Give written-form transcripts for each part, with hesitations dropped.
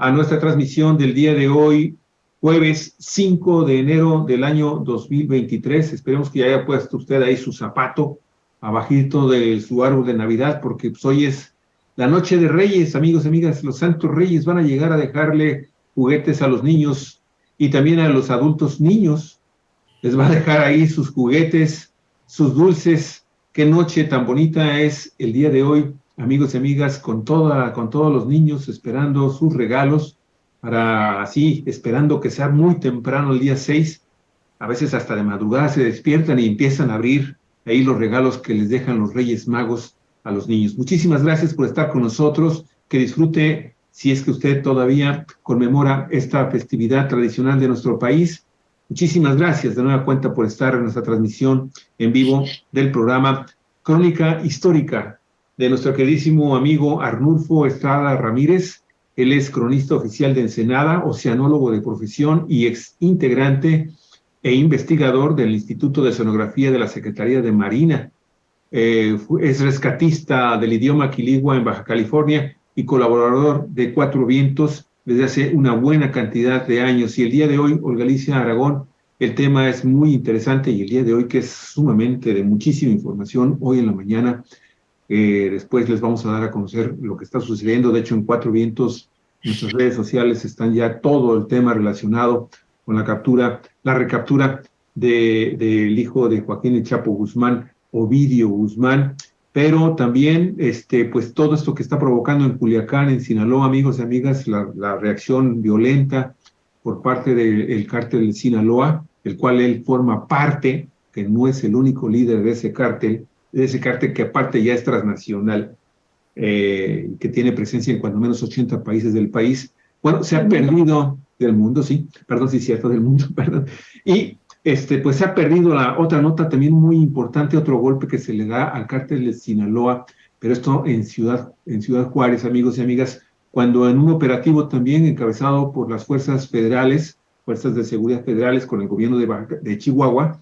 a nuestra transmisión del día de hoy, jueves 5 de enero del año 2023. Esperemos que ya haya puesto usted ahí su zapato abajito de su árbol de Navidad, porque pues, hoy es la noche de Reyes, amigos y amigas. Los Santos Reyes van a llegar a dejarle juguetes a los niños y también a los adultos niños. Les va a dejar ahí sus juguetes, sus dulces. Qué noche tan bonita es el día de hoy, amigos y amigas, con todos los niños esperando sus regalos, esperando que sea muy temprano el día 6. A veces hasta de madrugada se despiertan y empiezan a abrir ahí los regalos que les dejan los Reyes Magos a los niños. Muchísimas gracias por estar con nosotros. Que disfrute, si es que usted todavía conmemora esta festividad tradicional de nuestro país. Muchísimas gracias de nueva cuenta por estar en nuestra transmisión en vivo del programa Crónica Histórica de nuestro queridísimo amigo Arnulfo Estrada Ramírez. Él es cronista oficial de Ensenada, oceanólogo de profesión y ex integrante e investigador del Instituto de Oceanografía de la Secretaría de Marina. Es rescatista del idioma quiligua en Baja California y colaborador de Cuatro Vientos desde hace una buena cantidad de años. Y el día de hoy, Olga Alicia Aragón, el tema es muy interesante y el día de hoy, que es sumamente de muchísima información, hoy en la mañana, después les vamos a dar a conocer lo que está sucediendo. De hecho, en Cuatro Vientos, nuestras redes sociales están ya todo el tema relacionado con la recaptura del hijo de Joaquín El Chapo Guzmán, Ovidio Guzmán, pero también pues todo esto que está provocando en Culiacán, en Sinaloa, amigos y amigas, la reacción violenta por parte del cártel de Sinaloa, el cual él forma parte, que no es el único líder de ese cártel que aparte ya es transnacional, que tiene presencia en cuando menos 80 países del país. Bueno, se ha perdido del mundo, sí, perdón, sí, cierto, del mundo, perdón. Y pues se ha perdido la otra nota también muy importante, otro golpe que se le da al cártel de Sinaloa, pero esto en Ciudad Juárez, amigos y amigas, cuando en un operativo también encabezado por las fuerzas federales, fuerzas de seguridad federales con el gobierno de Chihuahua,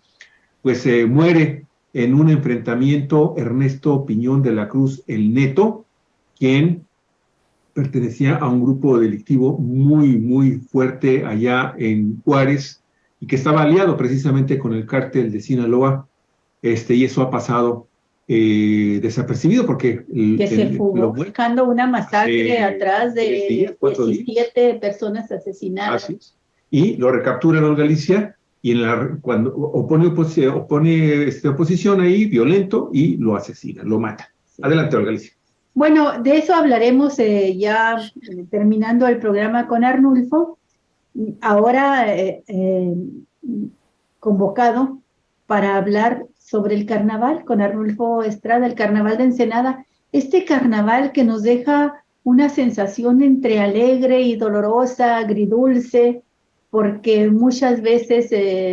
pues muere en un enfrentamiento Ernesto Piñón de la Cruz, el Neto, quien pertenecía a un grupo delictivo muy, muy fuerte allá en Juárez y que estaba aliado precisamente con el cártel de Sinaloa, y eso ha pasado desapercibido porque se fugó buscando una masacre atrás de 17 personas asesinadas. Así es. Y lo recapturan en Galicia y cuando opone oposición ahí, violento, y lo asesinan, lo matan. Adelante, Olga Alicia. Bueno, de eso hablaremos ya terminando el programa con Arnulfo. Ahora convocado para hablar sobre el carnaval con Arnulfo Estrada, el carnaval de Ensenada. Este carnaval que nos deja una sensación entre alegre y dolorosa, agridulce, porque muchas veces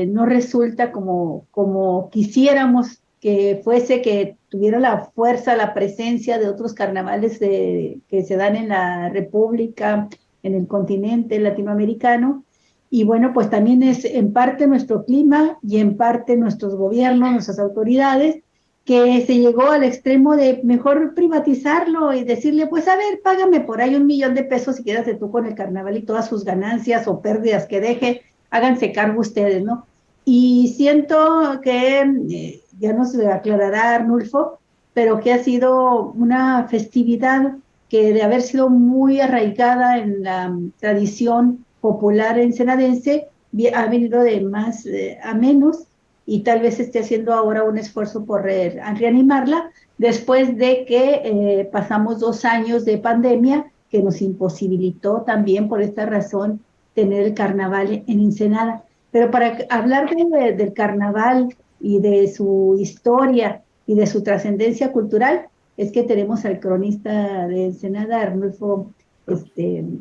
no resulta como quisiéramos que fuese, que tuviera la fuerza, la presencia de otros carnavales que se dan en la República, en el continente latinoamericano. Y bueno, pues también es en parte nuestro clima y en parte nuestros gobiernos, nuestras autoridades, que se llegó al extremo de mejor privatizarlo y decirle, pues a ver, págame por ahí 1 millón de pesos y quédate tú con el carnaval y todas sus ganancias o pérdidas que deje, háganse cargo ustedes, ¿no? Y siento que, ya nos aclarará Arnulfo, pero que ha sido una festividad que de haber sido muy arraigada en la tradición popular ensenadense, ha venido de más a menos, y tal vez esté haciendo ahora un esfuerzo por reanimarla, después de que pasamos 2 años de pandemia que nos imposibilitó también por esta razón tener el carnaval en Ensenada. Pero para hablar del carnaval y de su historia y de su trascendencia cultural, es que tenemos al cronista de Ensenada, Arnulfo,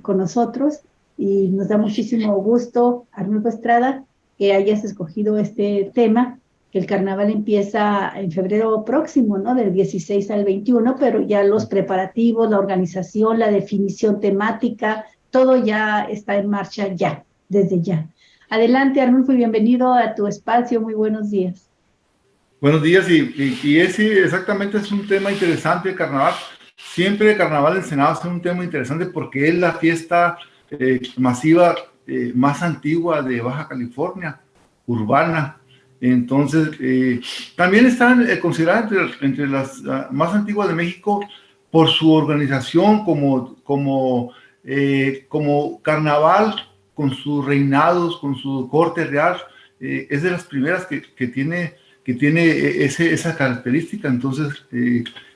con nosotros, y nos da muchísimo gusto, Arnulfo Estrada, que hayas escogido este tema, que el carnaval empieza en febrero próximo, ¿no? Del 16 al 21, pero ya los preparativos, la organización, la definición temática, todo ya está en marcha ya, desde ya. Adelante, Arnulfo, y bienvenido a tu espacio. Muy buenos días. Buenos días, y ese exactamente es un tema interesante, el carnaval. Siempre el carnaval de Ensenada es un tema interesante porque es la fiesta masiva más antigua de Baja California, urbana. Entonces, también están consideradas entre las más antiguas de México por su organización como carnaval, con sus reinados, con su corte real. Es de las primeras que tiene esa característica. Entonces,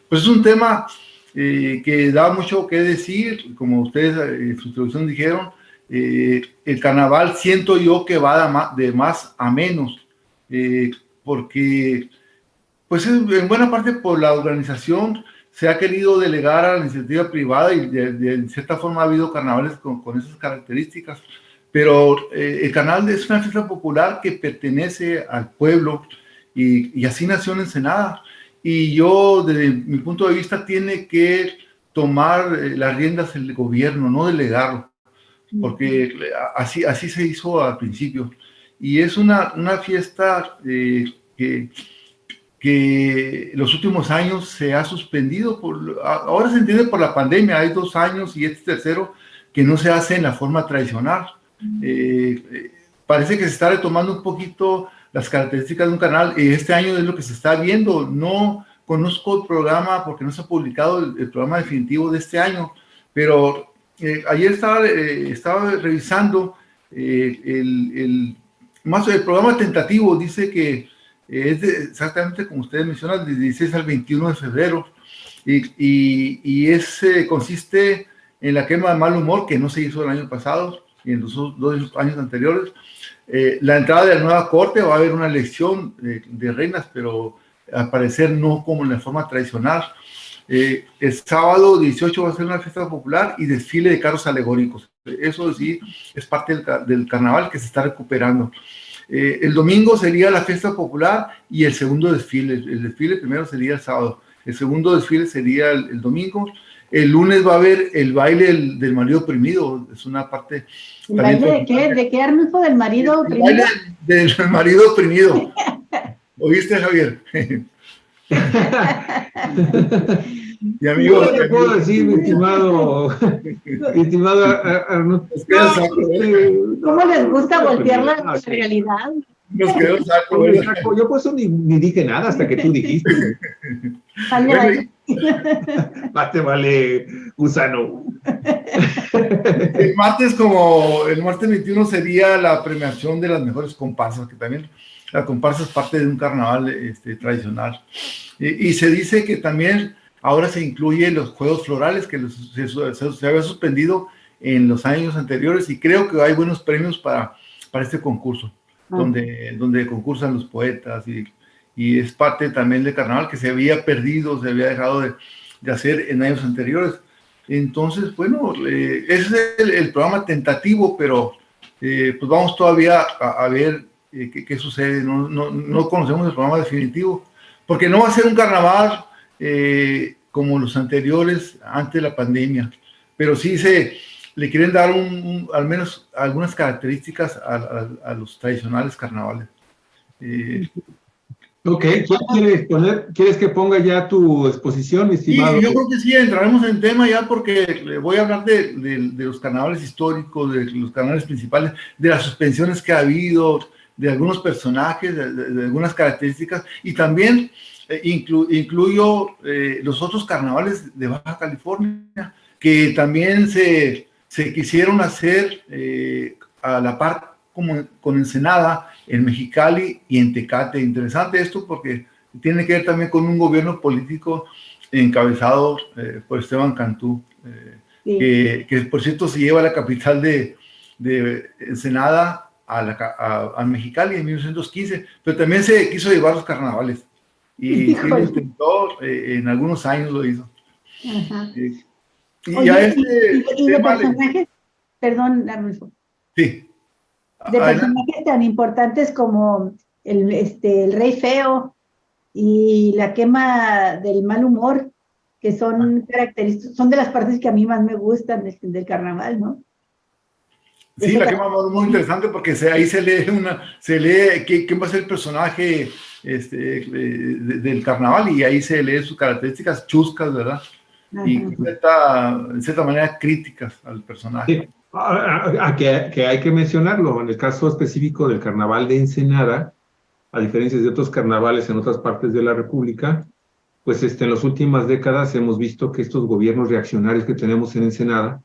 pues es un tema que da mucho que decir, como ustedes en su introducción dijeron. El carnaval siento yo que va de más a menos, porque pues en buena parte por la organización se ha querido delegar a la iniciativa privada y de cierta forma ha habido carnavales con esas características, pero el carnaval es una fiesta popular que pertenece al pueblo y así nació en Ensenada, y yo desde mi punto de vista tiene que tomar las riendas el gobierno, no delegarlo, porque así se hizo al principio. Y es una fiesta que los últimos años se ha suspendido, ahora se entiende por la pandemia, hay 2 años y este tercero que no se hace en la forma tradicional. Parece que se está retomando un poquito las características de un canal, y este año es lo que se está viendo. No conozco el programa porque no se ha publicado el programa definitivo de este año, pero ayer estaba revisando el programa tentativo. Dice que es exactamente como ustedes mencionan, del 16 al 21 de febrero, y consiste en la quema de mal humor, que no se hizo el año pasado y en los 2 años anteriores. La entrada de la nueva corte, va a haber una elección de reinas, pero al parecer no como en la forma tradicional. El sábado 18 va a ser una fiesta popular y desfile de carros alegóricos. Eso sí es parte del carnaval que se está recuperando. El domingo sería la fiesta popular y el segundo desfile. El desfile primero sería el sábado, el segundo desfile sería el domingo. El lunes va a haber el baile del marido oprimido. Es una parte... ¿El baile de qué? ¿De qué, Arnulfo? ¿Del marido oprimido? El baile del marido oprimido. ¿Oíste, Javier? Y amigo, ¿qué te puedo decir, mi estimado Arnulfo? ¿Cómo les gusta voltear la realidad? Nos quedó saco. Yo por eso ni dije nada hasta que tú dijiste. Vale. Más te vale, gusano. El martes 21 sería la premiación de las mejores comparsas, que también la comparsa es parte de un carnaval tradicional. Y se dice que también ahora se incluye los juegos florales, que se había suspendido en los años anteriores, y creo que hay buenos premios para este concurso, donde concursan los poetas, y es parte también del carnaval que se había perdido, se había dejado de hacer en años anteriores. Entonces, bueno, ese es el programa tentativo, pero pues vamos todavía a ver qué sucede. No conocemos el programa definitivo, porque no va a ser un carnaval como los anteriores antes de la pandemia, pero sí le quieren dar al menos algunas características a los tradicionales carnavales. Ok, ¿quieres que ponga ya tu exposición, mi estimado? Sí, yo creo que sí, entraremos en tema ya, porque voy a hablar de los carnavales históricos, de los carnavales principales, de las suspensiones que ha habido, de algunos personajes, de algunas características, y también incluyo los otros carnavales de Baja California, que también se quisieron hacer a la par con Ensenada, en Mexicali y en Tecate. Interesante esto porque tiene que ver también con un gobierno político encabezado por Esteban Cantú, sí, que por cierto se lleva a la capital de Ensenada a Mexicali en 1915, pero también se quiso llevar los carnavales, y sí lo intentó, en algunos años lo hizo. Oye, y de personajes, perdón, Arnulfo. Sí. De personajes tan importantes como el Rey Feo y la quema del mal humor, que son características, son de las partes que a mí más me gustan del carnaval, ¿no? Sí, la quema del mal humor es muy interesante, porque ahí se lee quién va a ser el personaje del carnaval, y ahí se lee sus características chuscas, ¿verdad? Ajá. Y en cierta manera críticas al personaje. Que hay que mencionarlo, en el caso específico del carnaval de Ensenada, a diferencia de otros carnavales en otras partes de la República, pues en las últimas décadas hemos visto que estos gobiernos reaccionarios que tenemos en Ensenada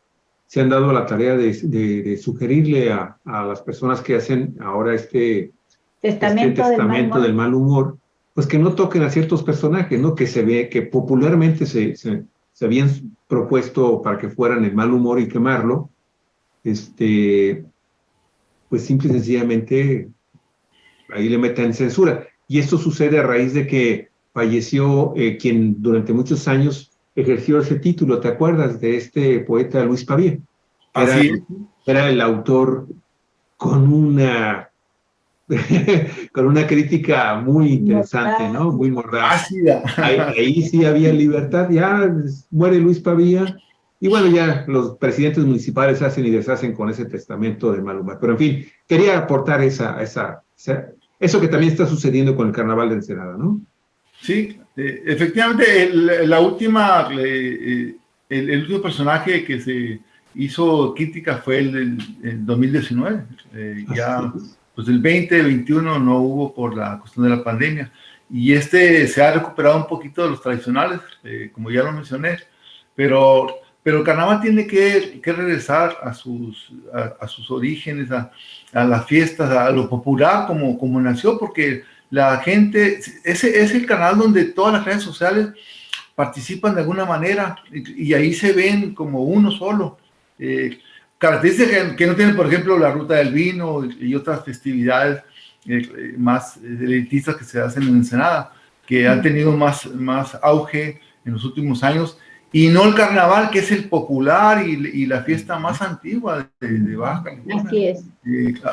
se han dado la tarea de sugerirle a las personas que hacen ahora este testamento del mal humor, pues que no toquen a ciertos personajes, ¿no? Que se ve que popularmente se habían propuesto para que fueran el mal humor y quemarlo, pues simple y sencillamente ahí le meten censura. Y esto sucede a raíz de que falleció quien durante muchos años ejerció ese título, ¿te acuerdas? De este poeta Luis Pavía. Era el autor con una con una crítica muy interesante, ¿no? Muy mordaz. Ahí sí había libertad, ya muere Luis Pavía, y bueno, ya los presidentes municipales hacen y deshacen con ese testamento de mal humor. Pero en fin, quería aportar eso que también está sucediendo con el Carnaval de Ensenada, ¿no? Sí, efectivamente, el último personaje que se hizo crítica fue el 2019. Ya, pues el 2021 no hubo por la cuestión de la pandemia. Y se ha recuperado un poquito de los tradicionales, como ya lo mencioné, pero el carnaval tiene que regresar a sus orígenes, a las fiestas, a lo popular como nació, porque la gente, es el canal donde todas las redes sociales participan de alguna manera y ahí se ven como uno solo. Características que no tienen, por ejemplo, la Ruta del Vino y otras festividades más elitistas que se hacen en Ensenada, que han tenido más auge en los últimos años, y no el carnaval, que es el popular y la fiesta más antigua de Baja California. Así es.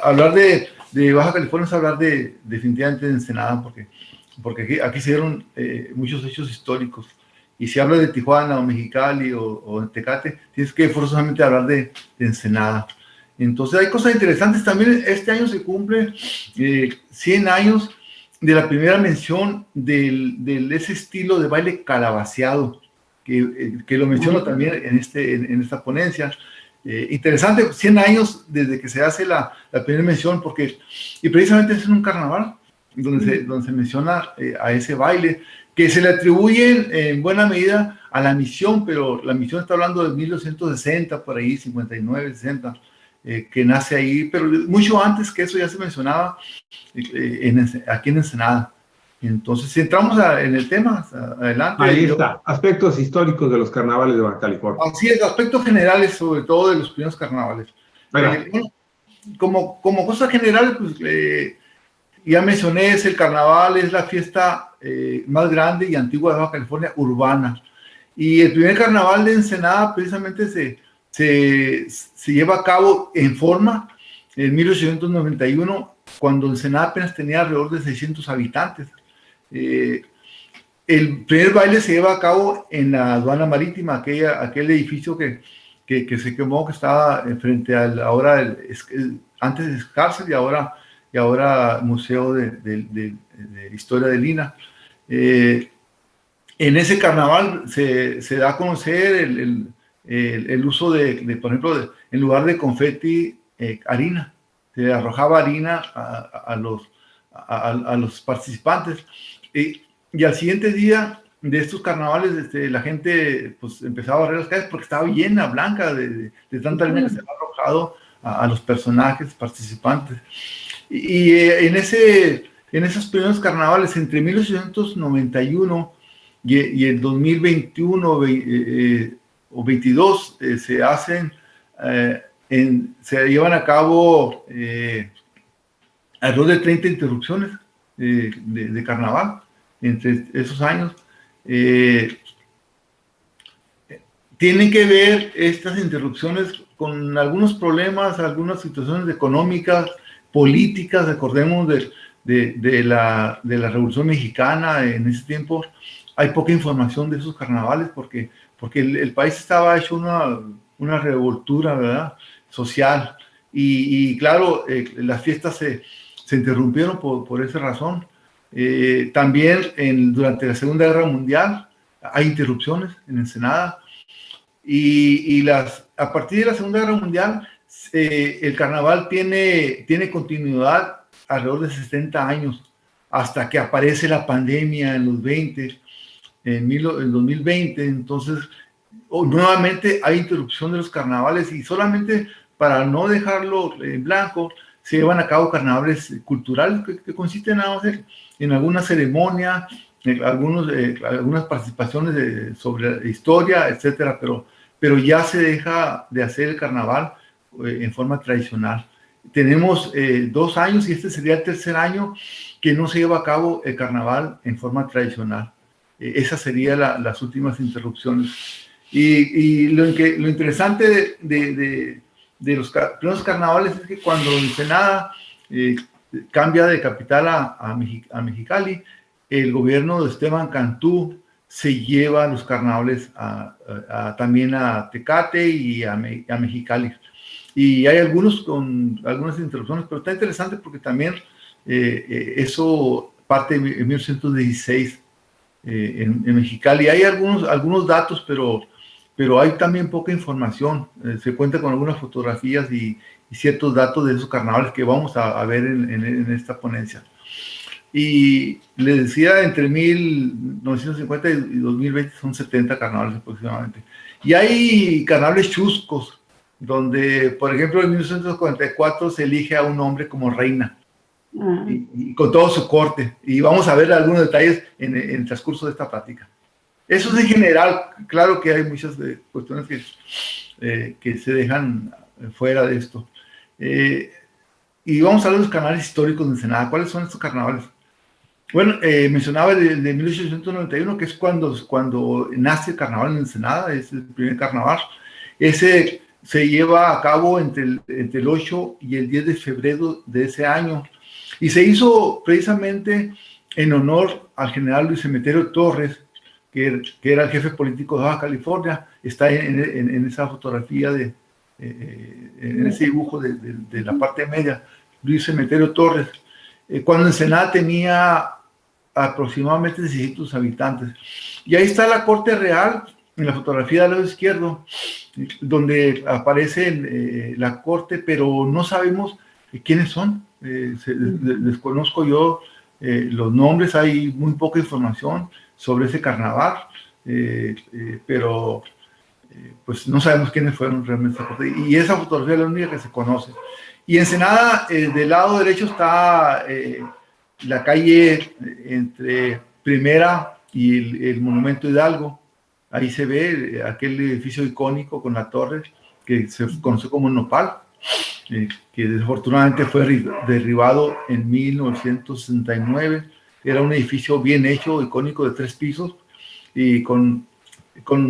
Hablar de Baja California es hablar definitivamente de Ensenada, porque aquí se dieron muchos hechos históricos. Y si hablas de Tijuana o Mexicali o Tecate, tienes que forzosamente hablar de Ensenada. Entonces hay cosas interesantes. También este año se cumple 100 años de la primera mención de ese estilo de baile calabaceado, que lo menciono también en esta ponencia. Interesante, 100 años desde que se hace la primera mención, y precisamente es en un carnaval donde se menciona a ese baile, que se le atribuyen en buena medida a la misión, pero la misión está hablando de 1960, por ahí, 59, 60, que nace ahí, pero mucho antes que eso ya se mencionaba aquí en Ensenada. Entonces, si entramos en el tema, adelante. Ahí está, aspectos históricos de los carnavales de Baja California. Así es, aspectos generales, sobre todo de los primeros carnavales. Como cosa general, pues ya mencioné, el carnaval es la fiesta más grande y antigua de Baja California, urbana. Y el primer carnaval de Ensenada precisamente se lleva a cabo en forma en 1891, cuando Ensenada apenas tenía alrededor de 600 habitantes. El primer baile se lleva a cabo en la aduana marítima, aquel edificio que se quemó, que estaba frente al ahora, antes es cárcel y ahora Museo de Historia de Lina. En ese carnaval se da a conocer el uso por ejemplo, en lugar de confeti, harina. Se arrojaba harina a los participantes. Y al siguiente día de estos carnavales, la gente pues empezaba a barrer las calles porque estaba llena, blanca, de tanta harina que se había arrojado a los personajes participantes. Y en esos primeros carnavales, entre 1891 y el 2021 o 22, se llevan a cabo alrededor de 30 interrupciones de carnaval entre esos años. Tienen que ver estas interrupciones con algunos problemas, algunas situaciones económicas, políticas. Recordemos de la Revolución Mexicana. En ese tiempo hay poca información de esos carnavales porque el país estaba hecho una revoltura, ¿verdad?, social. Y claro, las fiestas se interrumpieron por esa razón. También durante la Segunda Guerra Mundial hay interrupciones en Ensenada. Y a partir de la Segunda Guerra Mundial el carnaval tiene continuidad alrededor de 60 años, hasta que aparece la pandemia en los 20, en 2020, entonces nuevamente hay interrupción de los carnavales y solamente para no dejarlo en blanco, se llevan a cabo carnavales culturales que consisten nada más en alguna ceremonia, algunas participaciones sobre historia, etcétera, pero ya se deja de hacer el carnaval en forma tradicional. Tenemos 2 años y este sería el 3er año que no se lleva a cabo el carnaval en forma tradicional. Esas serían las últimas interrupciones. Y lo interesante de los primeros carnavales es que cuando Ensenada cambia de capital a Mexicali, el gobierno de Esteban Cantú se lleva los carnavales también a Tecate y a Mexicali. Y hay algunas interrupciones, pero está interesante porque también eso parte de 1916 en Mexicali. Hay algunos datos, pero hay también poca información. Se cuenta con algunas fotografías y ciertos datos de esos carnavales que vamos a ver en esta ponencia. Y les decía, entre 1950 y 2020 son 70 carnavales aproximadamente. Y hay carnavales chuscos, donde, por ejemplo, en 1944 se elige a un hombre como reina, y con todo su corte. Y vamos a ver algunos detalles en el transcurso de esta plática. Eso es en general. Claro que hay muchas cuestiones que se dejan fuera de esto. Y vamos a ver los carnavales históricos de Ensenada. ¿Cuáles son estos carnavales? Bueno, mencionaba el de 1891, que es cuando nace el carnaval en Ensenada, es el primer carnaval. Ese se lleva a cabo entre el 8 y el 10 de febrero de ese año. Y se hizo precisamente en honor al general Luis Emeterio Torres, que era el jefe político de Baja California. Está en esa fotografía, en ese dibujo de la parte media, Luis Emeterio Torres. Cuando Ensenada tenía aproximadamente 600 habitantes. Y ahí está la corte real, en la fotografía del lado izquierdo, donde aparece la corte, pero no sabemos quiénes son. Desconozco yo los nombres, hay muy poca información sobre ese carnaval, pero pues no sabemos quiénes fueron realmente esa corte. Y esa fotografía es la única que se conoce. Y Ensenada, del lado derecho está la calle entre Primera y el Monumento Hidalgo. Ahí se ve aquel edificio icónico con la torre que se conoce como Nopal, que desafortunadamente fue derribado en 1969. Era un edificio bien hecho, icónico, de 3 pisos y con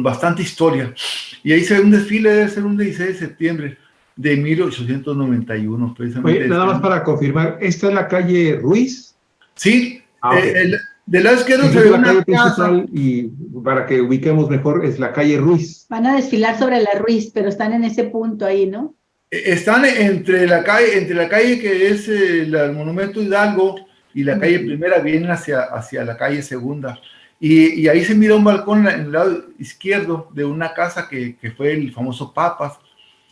bastante historia. Y ahí se ve un desfile, debe ser un 16 de septiembre de 1891, precisamente. Oye, nada más para confirmar, ¿esta es la calle Ruiz? Sí, okay. Del lado izquierdo se ve la una calle casa. Principal, y para que ubiquemos mejor, es la calle Ruiz. Van a desfilar sobre la Ruiz, pero están en ese punto ahí, ¿no? Están entre la calle que es el Monumento Hidalgo y la calle Primera, vienen hacia la calle Segunda. Y ahí se mira un balcón en el lado izquierdo de una casa que fue el famoso Papas,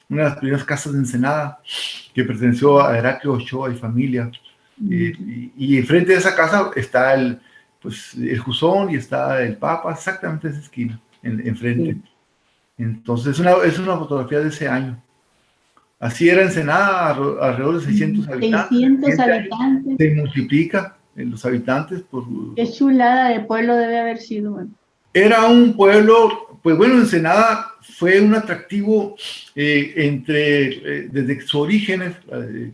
una de las primeras casas de Ensenada, que perteneció a Heraclio Ochoa y familia. Y enfrente de esa casa está el Jusón y está el Papa, exactamente en esa esquina, enfrente. Sí. Entonces es una fotografía de ese año. Así era Ensenada, alrededor de 600 habitantes. 600 habitantes. Se multiplica los habitantes por... Qué chulada de pueblo debe haber sido. Bueno. Era un pueblo, pues bueno, Ensenada fue un atractivo desde sus orígenes,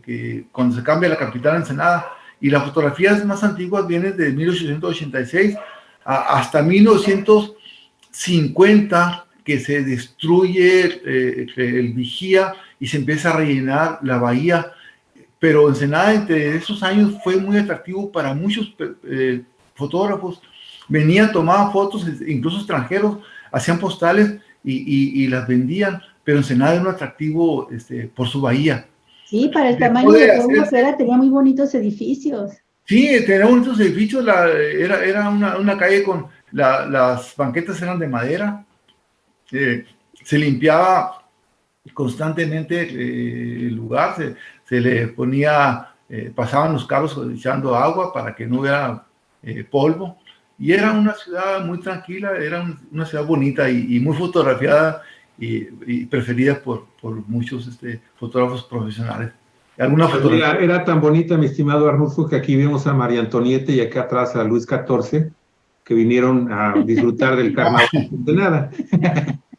que cuando se cambia la capital a Ensenada, y las fotografías más antiguas vienen de 1886 hasta 1950, que se destruye el vigía y se empieza a rellenar la bahía. Pero Ensenada entre esos años fue muy atractivo para muchos fotógrafos. Venían, tomaban fotos, incluso extranjeros, hacían postales y las vendían, pero Ensenada era un atractivo por su bahía. Sí, para el tamaño de pueblo que era, tenía muy bonitos edificios. Sí, tenía bonitos edificios, era una calle con, las banquetas eran de madera, se limpiaba constantemente el lugar, se le ponía, pasaban los carros echando agua para que no hubiera polvo, y era una ciudad muy tranquila, era una ciudad bonita y muy fotografiada y preferida por muchos fotógrafos profesionales. ¿Alguna fotografía? Era tan bonita, mi estimado Arnulfo, que aquí vemos a María Antonieta y acá atrás a Luis XIV, que vinieron a disfrutar del carnaval de nada.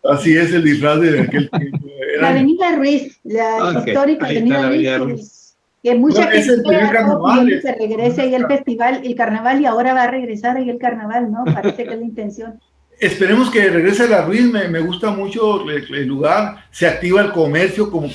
Así es el disfraz de aquel tiempo. La Avenida Ruiz, la histórica Avenida Ruiz, que mucha gente está pidiendo que regrese ahí el festival, el carnaval, y ahora va a regresar ahí el carnaval, ¿no? Parece que es la intención. Esperemos que regrese la Ruiz, me gusta mucho el lugar, se activa el comercio, como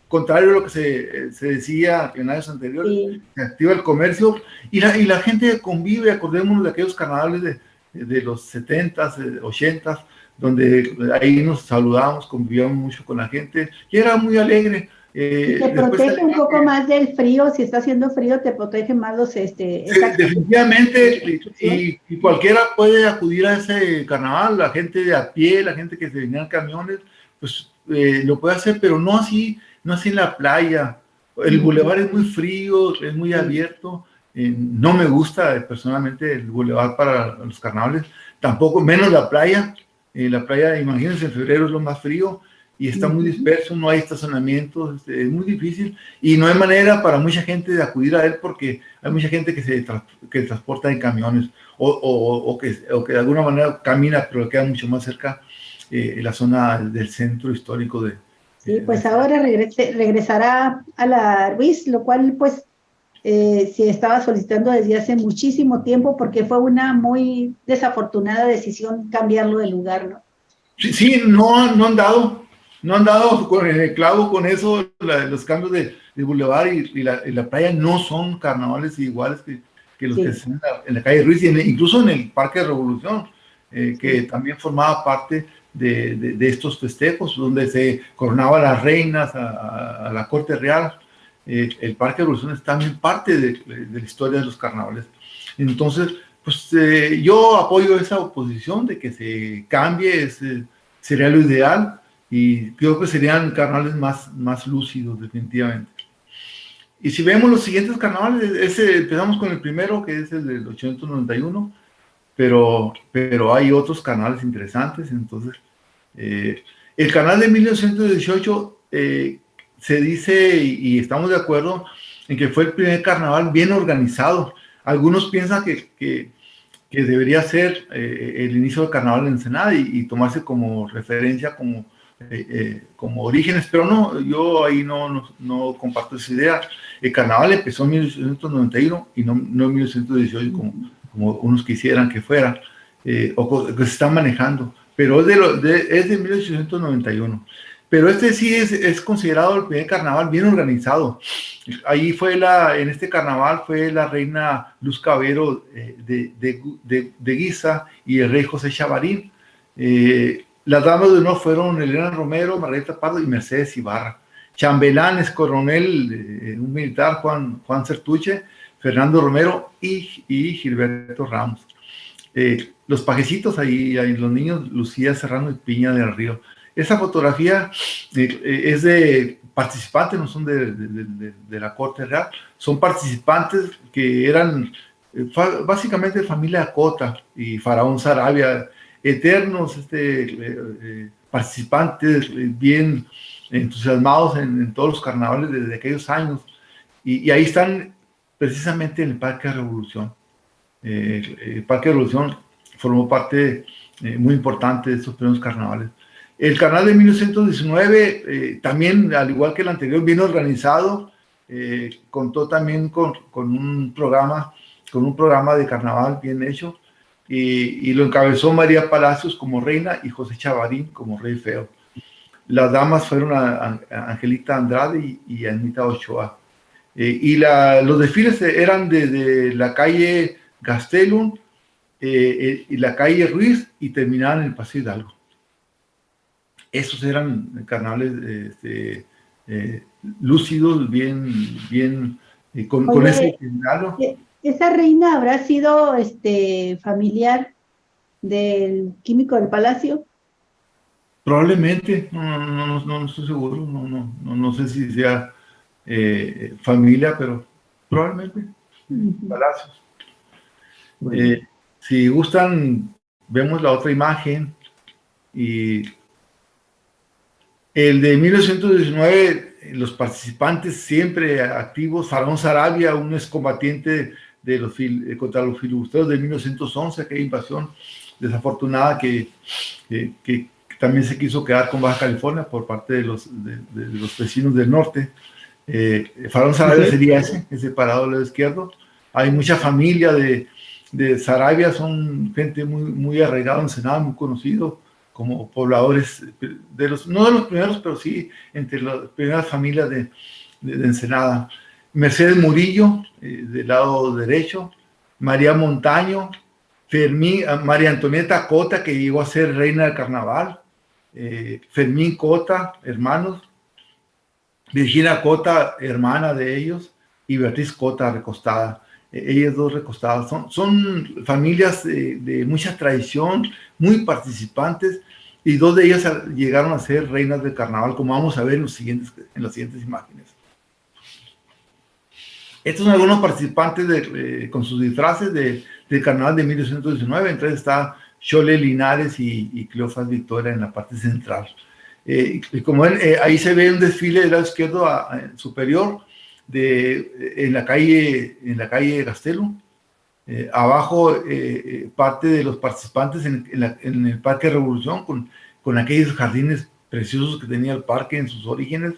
contrario a lo que se decía en años anteriores, sí. Se activa el comercio y la gente convive. Acordémonos de aquellos carnavales de los 70s, 80s, donde ahí nos saludábamos, convivíamos mucho con la gente y era muy alegre. Y te protege un poco más del frío. Si está haciendo frío, te protege más los... definitivamente, y cualquiera puede acudir a ese carnaval, la gente de a pie, la gente que se venía en camiones, pues lo puede hacer, pero no así en la playa. El bulevar es muy frío, es muy abierto. No me gusta personalmente el bulevar para los carnavales, tampoco, menos la playa. La playa, imagínense, en febrero es lo más frío y está muy disperso, no hay estacionamientos, es muy difícil y no hay manera para mucha gente de acudir a él, porque hay mucha gente que transporta en camiones o que de alguna manera camina, pero queda mucho más cerca la zona del centro histórico de... Sí, pues ahora regresará a la Ruiz, lo cual pues se estaba solicitando desde hace muchísimo tiempo, porque fue una muy desafortunada decisión cambiarlo de lugar, ¿no? Sí, no han dado con el clavo con eso. Los cambios de bulevar y la playa no son carnavales iguales que los que se hacen en la calle Ruiz, y incluso en el Parque de Revolución, que también formaba parte de estos festejos, donde se coronaban las reinas a la corte real. El Parque de Revolución es también parte de la historia de los carnavales. Entonces, pues yo apoyo esa oposición de que se cambie, sería lo ideal, y creo que serían carnavales más lúcidos, definitivamente. Y si vemos los siguientes carnavales, empezamos con el primero, que es el del 891, pero hay otros carnavales interesantes. Entonces, el carnaval de 1918 se dice, y estamos de acuerdo, en que fue el primer carnaval bien organizado. Algunos piensan que debería ser el inicio del carnaval de Ensenada y tomarse como referencia, como orígenes, pero no, yo ahí no comparto esa idea. El carnaval empezó en 1891 y no en 1918 como unos quisieran que fuera, o que se están manejando, pero es de 1891. Pero sí es considerado el primer carnaval bien organizado. Ahí en este carnaval fue la reina Luz Cabero de Guisa y el rey José Chavarín. Las damas de honor fueron Elena Romero, Margarita Pardo y Mercedes Ibarra. Chambelanes, coronel, un militar, Juan Certuche, Fernando Romero y Gilberto Ramos. Los pajecitos ahí los niños, Lucía Serrano y Piña del Río. Esa fotografía es de participantes, no son de la corte real, son participantes que eran básicamente familia Acota y Faraón Sarabia, eternos participantes bien entusiasmados en todos los carnavales desde aquellos años, y ahí están precisamente en el Parque de Revolución. El Parque de Revolución formó parte muy importante de estos primeros carnavales. El carnaval de 1919, también, al igual que el anterior, bien organizado, contó también con un programa de carnaval bien hecho, y lo encabezó María Palacios como reina y José Chavarín como rey feo. Las damas fueron Angelita Andrade y Anita Ochoa. Y los desfiles eran desde la calle Gastelum y la calle Ruiz, y terminaban en el Paseo Hidalgo. Esos eran carnavales lúcidos, bien con ese itinerario. ¿Esa reina habrá sido familiar del químico del Palacio? Probablemente, no estoy seguro, no sé si sea familia, pero probablemente. Palacios. Bueno. Si gustan, vemos la otra imagen. Y el de 1919, los participantes siempre activos, Faraón Sarabia, un excombatiente contra los filibusteros de 1911, aquella invasión desafortunada que también se quiso quedar con Baja California por parte de los vecinos del norte. Faraón Sarabia sería ese parado al lado izquierdo. Hay mucha familia de Sarabia, son gente muy arraigada en Ensenada, muy conocido como pobladores, no de los primeros, pero sí entre las primeras familias de Ensenada. Mercedes Murillo, del lado derecho, María Montaño, María Antonieta Cota, que llegó a ser reina del carnaval, Fermín Cota, hermanos, Virginia Cota, hermana de ellos, y Beatriz Cota, recostada. Ellas dos recostadas. Son familias de mucha tradición, muy participantes, y dos de ellas llegaron a ser reinas del carnaval, como vamos a ver en las siguientes imágenes. Estos son algunos participantes con sus disfraces del carnaval de 1919. Entre ellos está Chole Linares y Cleofas Victoria en la parte central. Y como ven, ahí se ve un desfile del lado izquierdo superior en la calle Gastelo. Abajo parte de los participantes en el Parque Revolución con aquellos jardines preciosos que tenía el parque en sus orígenes.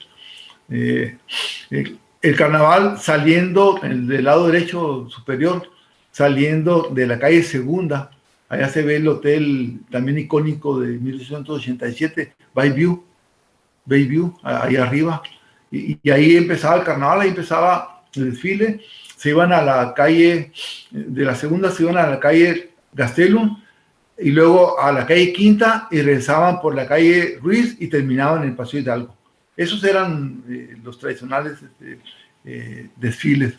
El carnaval saliendo del lado derecho superior, saliendo de la calle Segunda. Allá se ve el hotel también icónico de 1887, Bayview, ahí arriba. Y ahí empezaba el carnaval, ahí empezaba el desfile. Se iban a la calle, de la Segunda se iban a la calle Gastelum, y luego a la calle Quinta, y regresaban por la calle Ruiz y terminaban en el Paseo Hidalgo. Esos eran los tradicionales desfiles.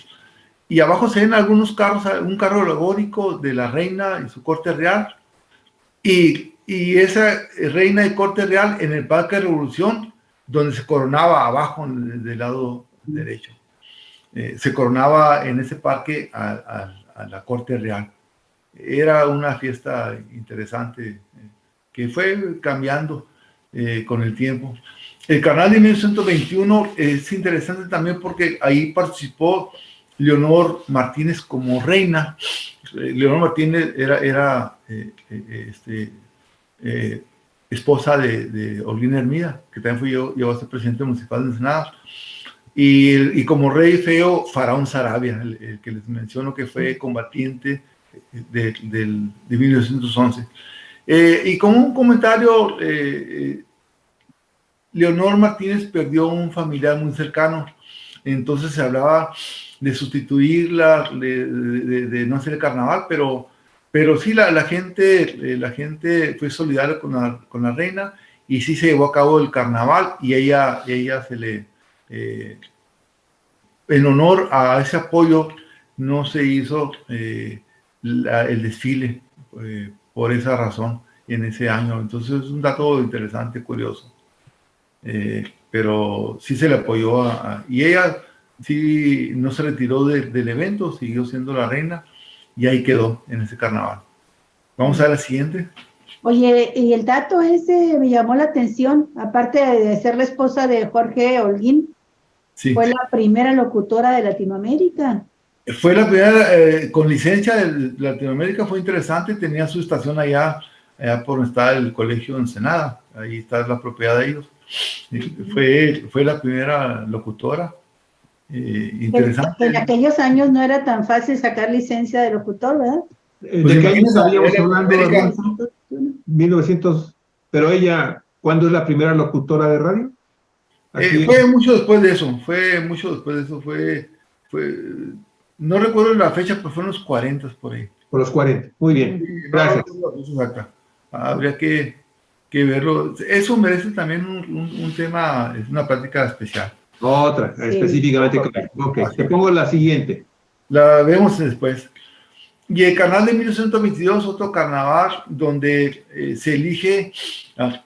Y abajo se ven algunos carros, un carro alegórico de la reina y su corte real, y esa reina y corte real en el Parque de Revolución, donde se coronaba abajo del lado derecho. Se coronaba en ese parque a la corte real. Era una fiesta interesante que fue cambiando con el tiempo. El carnaval de 1921 es interesante también porque ahí participó Leonor Martínez como reina. Leonor Martínez era esposa de Olguín Hermida, que también llegó a ser presidente municipal de Ensenada. Y como rey feo, Faraón Sarabia, el que les menciono que fue combatiente de 1911. Y como un comentario, Leonor Martínez perdió un familiar muy cercano, entonces se hablaba de sustituirla, de no hacer el carnaval, pero sí la gente fue solidaria con la reina, y sí se llevó a cabo el carnaval, y ella se le... en honor a ese apoyo no se hizo el desfile por esa razón en ese año. Entonces es un dato interesante, curioso. Pero sí se le apoyó y ella sí no se retiró del evento, siguió siendo la reina, y ahí quedó en ese carnaval. Vamos a la siguiente. Oye, y el dato ese me llamó la atención, aparte de ser la esposa de Jorge Holguín, sí, fue la primera locutora de Latinoamérica. Fue la primera con licencia de Latinoamérica, fue interesante, tenía su estación allá por donde está el colegio de Ensenada, ahí está la propiedad de ellos. Fue la primera locutora. Interesante. En aquellos años no era tan fácil sacar licencia de locutor, ¿verdad? ¿De qué año estaríamos hablando? 1900, pero ella, ¿cuándo es la primera locutora de radio? Fue mucho después de eso, no recuerdo la fecha, pero fue en los 40 por ahí. Por los 40, muy bien, gracias. Habría que verlo, eso merece también un tema, es una práctica especial. Otra, sí, específicamente. Ok, te pongo la siguiente. La vemos después. Y el carnaval de 1922, otro carnaval donde se elige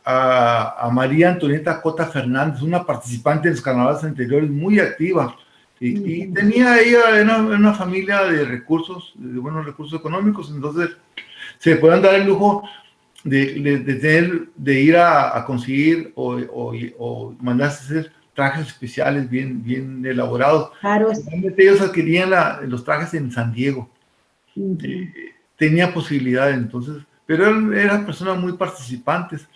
a María Antonieta Cota Fernández, una participante en los carnavales anteriores muy activa. Y tenía ella una familia de recursos, de buenos recursos económicos, entonces se podían dar el lujo de ir a conseguir o mandarse a hacer trajes especiales bien elaborados. Claro. Ellos adquirían los trajes en San Diego. Tenía posibilidades entonces, pero eran personas muy participantes.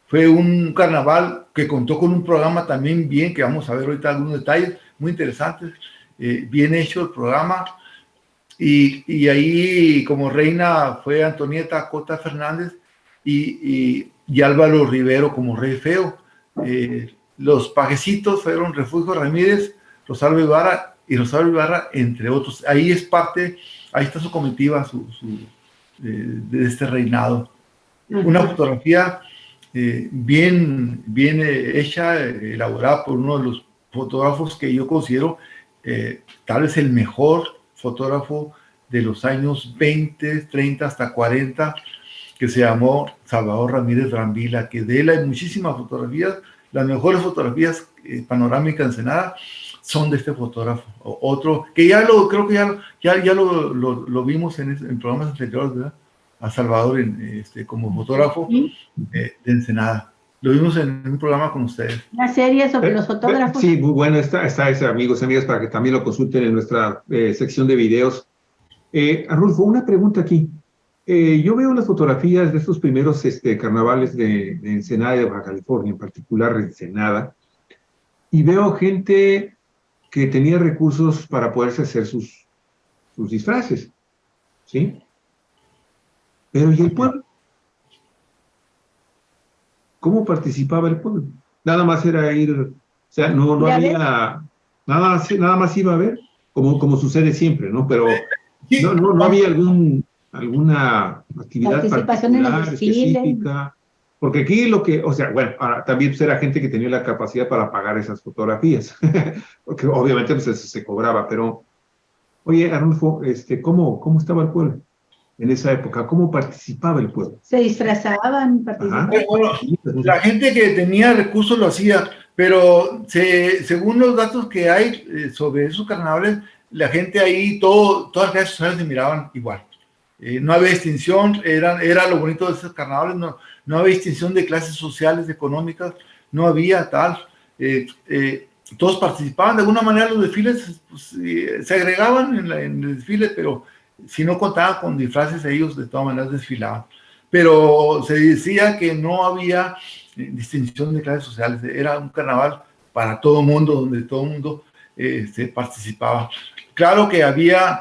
Fue un carnaval que contó con un programa también que vamos a ver ahorita algunos detalles muy interesantes, bien hecho el programa, y ahí como reina fue Antonieta Cota Fernández y Álvaro Rivero como rey feo. Los pajecitos fueron Refugio Ramírez, Rosalba Ibarra, entre otros. Ahí está su comitiva de este reinado. Una fotografía bien hecha, elaborada por uno de los fotógrafos que yo considero tal vez el mejor fotógrafo de los años 20, 30 hasta 40, que se llamó Salvador Ramírez Brambila, que de él hay muchísimas fotografías. Las mejores fotografías panorámicas de Ensenada son de este fotógrafo. Otro que creo que ya lo vimos en programas anteriores, ¿verdad? A Salvador como fotógrafo de Ensenada. Lo vimos en un programa con ustedes. Una serie sobre los fotógrafos. Sí, muy bueno. Está ese, amigos y amigas, para que también lo consulten en nuestra sección de videos. Arnulfo, una pregunta aquí. Yo veo las fotografías de estos primeros carnavales de Ensenada y de Baja California, en particular Ensenada, y veo gente que tenía recursos para poderse hacer sus disfraces, ¿sí? Pero ¿y el pueblo? ¿Cómo participaba el pueblo? Nada más era ir, o sea, no había, nada más iba a ver, como sucede siempre, ¿no? Pero no había alguna actividad particular, específica, porque aquí ahora, también pues, era gente que tenía la capacidad para pagar esas fotografías, porque obviamente pues eso se cobraba, pero, oye, Arnulfo, ¿cómo estaba el pueblo en esa época? ¿Cómo participaba el pueblo? Se disfrazaban, participaban. Bueno, la gente que tenía recursos lo hacía, pero según los datos que hay sobre esos carnavales, la gente ahí, todas las clases sociales se miraban igual. No había distinción, era lo bonito de esos carnavales, no había distinción de clases sociales, económicas, no había tal. Todos participaban, de alguna manera los desfiles pues, se agregaban en el desfile, pero si no contaban con disfraces, ellos de todas maneras desfilaban. Pero se decía que no había distinción de clases sociales, era un carnaval para todo mundo, donde todo el mundo participaba. Claro que había,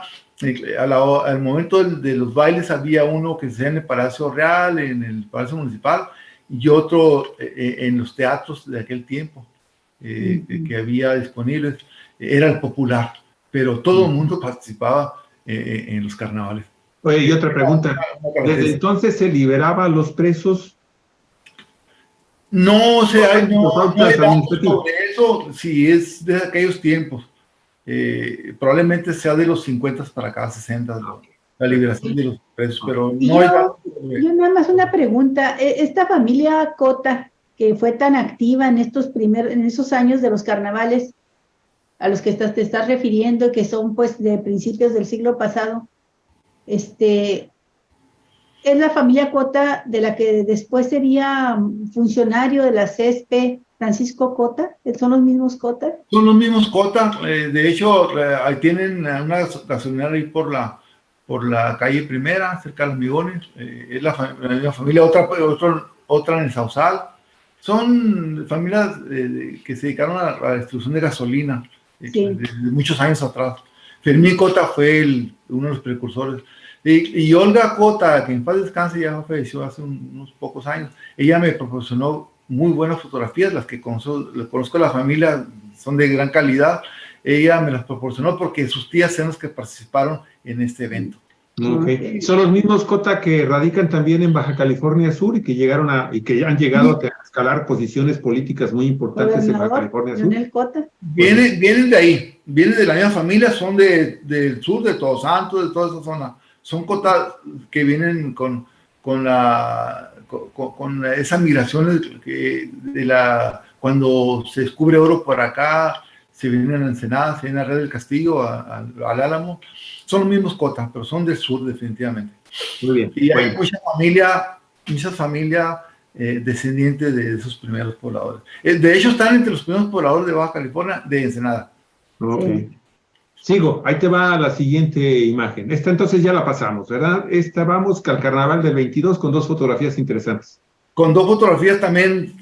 al momento de los bailes, había uno que se hacía en el Palacio Real, en el Palacio Municipal, y otro en los teatros de aquel tiempo que había disponibles. Era el popular, pero todo el mundo participaba en los carnavales. Oye, y otra pregunta. ¿Desde entonces se liberaba a los presos? No sé, no hay datos sobre eso, si es de aquellos tiempos. Probablemente sea de los 50 para acá, 60, la liberación de los presos, pero no hay datos. Yo nada más una pregunta. Esta familia Cota, que fue tan activa en esos años de los carnavales, a los que te estás refiriendo, que son pues de principios del siglo pasado, es la familia Cota de la que después sería funcionario de la CESPE, Francisco Cota. ¿Son los mismos Cota? Son los mismos Cota. De hecho, ahí tienen una gasolinera ahí por la calle Primera, cerca de los Migones. Es la familia, otra en el Sausal. Son familias que se dedicaron a la distribución de gasolina desde muchos años atrás. Fermín Cota fue uno de los precursores. Y Olga Cota, que en paz descanse, ya falleció hace unos pocos años. Ella me proporcionó muy buenas fotografías, las que conozco la familia, son de gran calidad. Ella me las proporcionó porque sus tías eran las que participaron en este evento. Okay. Son los mismos Cota que radican también en Baja California Sur y que han llegado a escalar posiciones políticas muy importantes en Baja California Sur. Cota. Vienen de ahí, vienen de la misma familia, son del sur, de Todos Santos, de toda esa zona. son cotas que vienen con esa migración cuando se descubre oro por acá, se vienen a Ensenada, se vienen a Red del Castillo, al Álamo. Son los mismos cotas, pero son del sur definitivamente. Muy bien. Y hay muchas familias descendientes de esos primeros pobladores. De hecho, están entre los primeros pobladores de Baja California, de Ensenada. Ok. Sigo, ahí te va la siguiente imagen. Esta entonces ya la pasamos, ¿verdad? Vamos al carnaval del 22 con 2 fotografías interesantes. Con 2 fotografías también,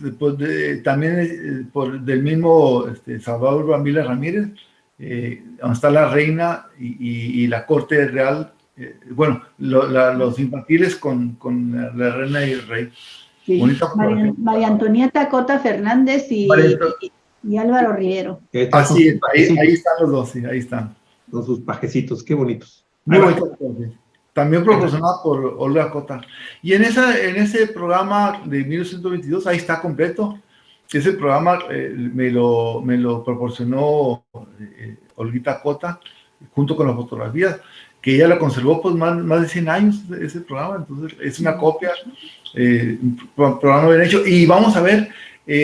del mismo Salvador Bambila Ramírez, donde está la reina y la corte real, los infantiles con la reina y el rey. Sí. María Antonieta Cota Fernández y Álvaro Riero. Así es, ahí están los dos, sí, ahí están. Con sus pajecitos, qué bonitos. Muy bonitos. También proporcionado por Olga Cota. Y en ese programa de 1922, ahí está completo. Ese programa me lo proporcionó Olguita Cota, junto con las fotografías, que ella la conservó pues más de 100 años, ese programa. Entonces, es una copia, un programa bien hecho. Y vamos a ver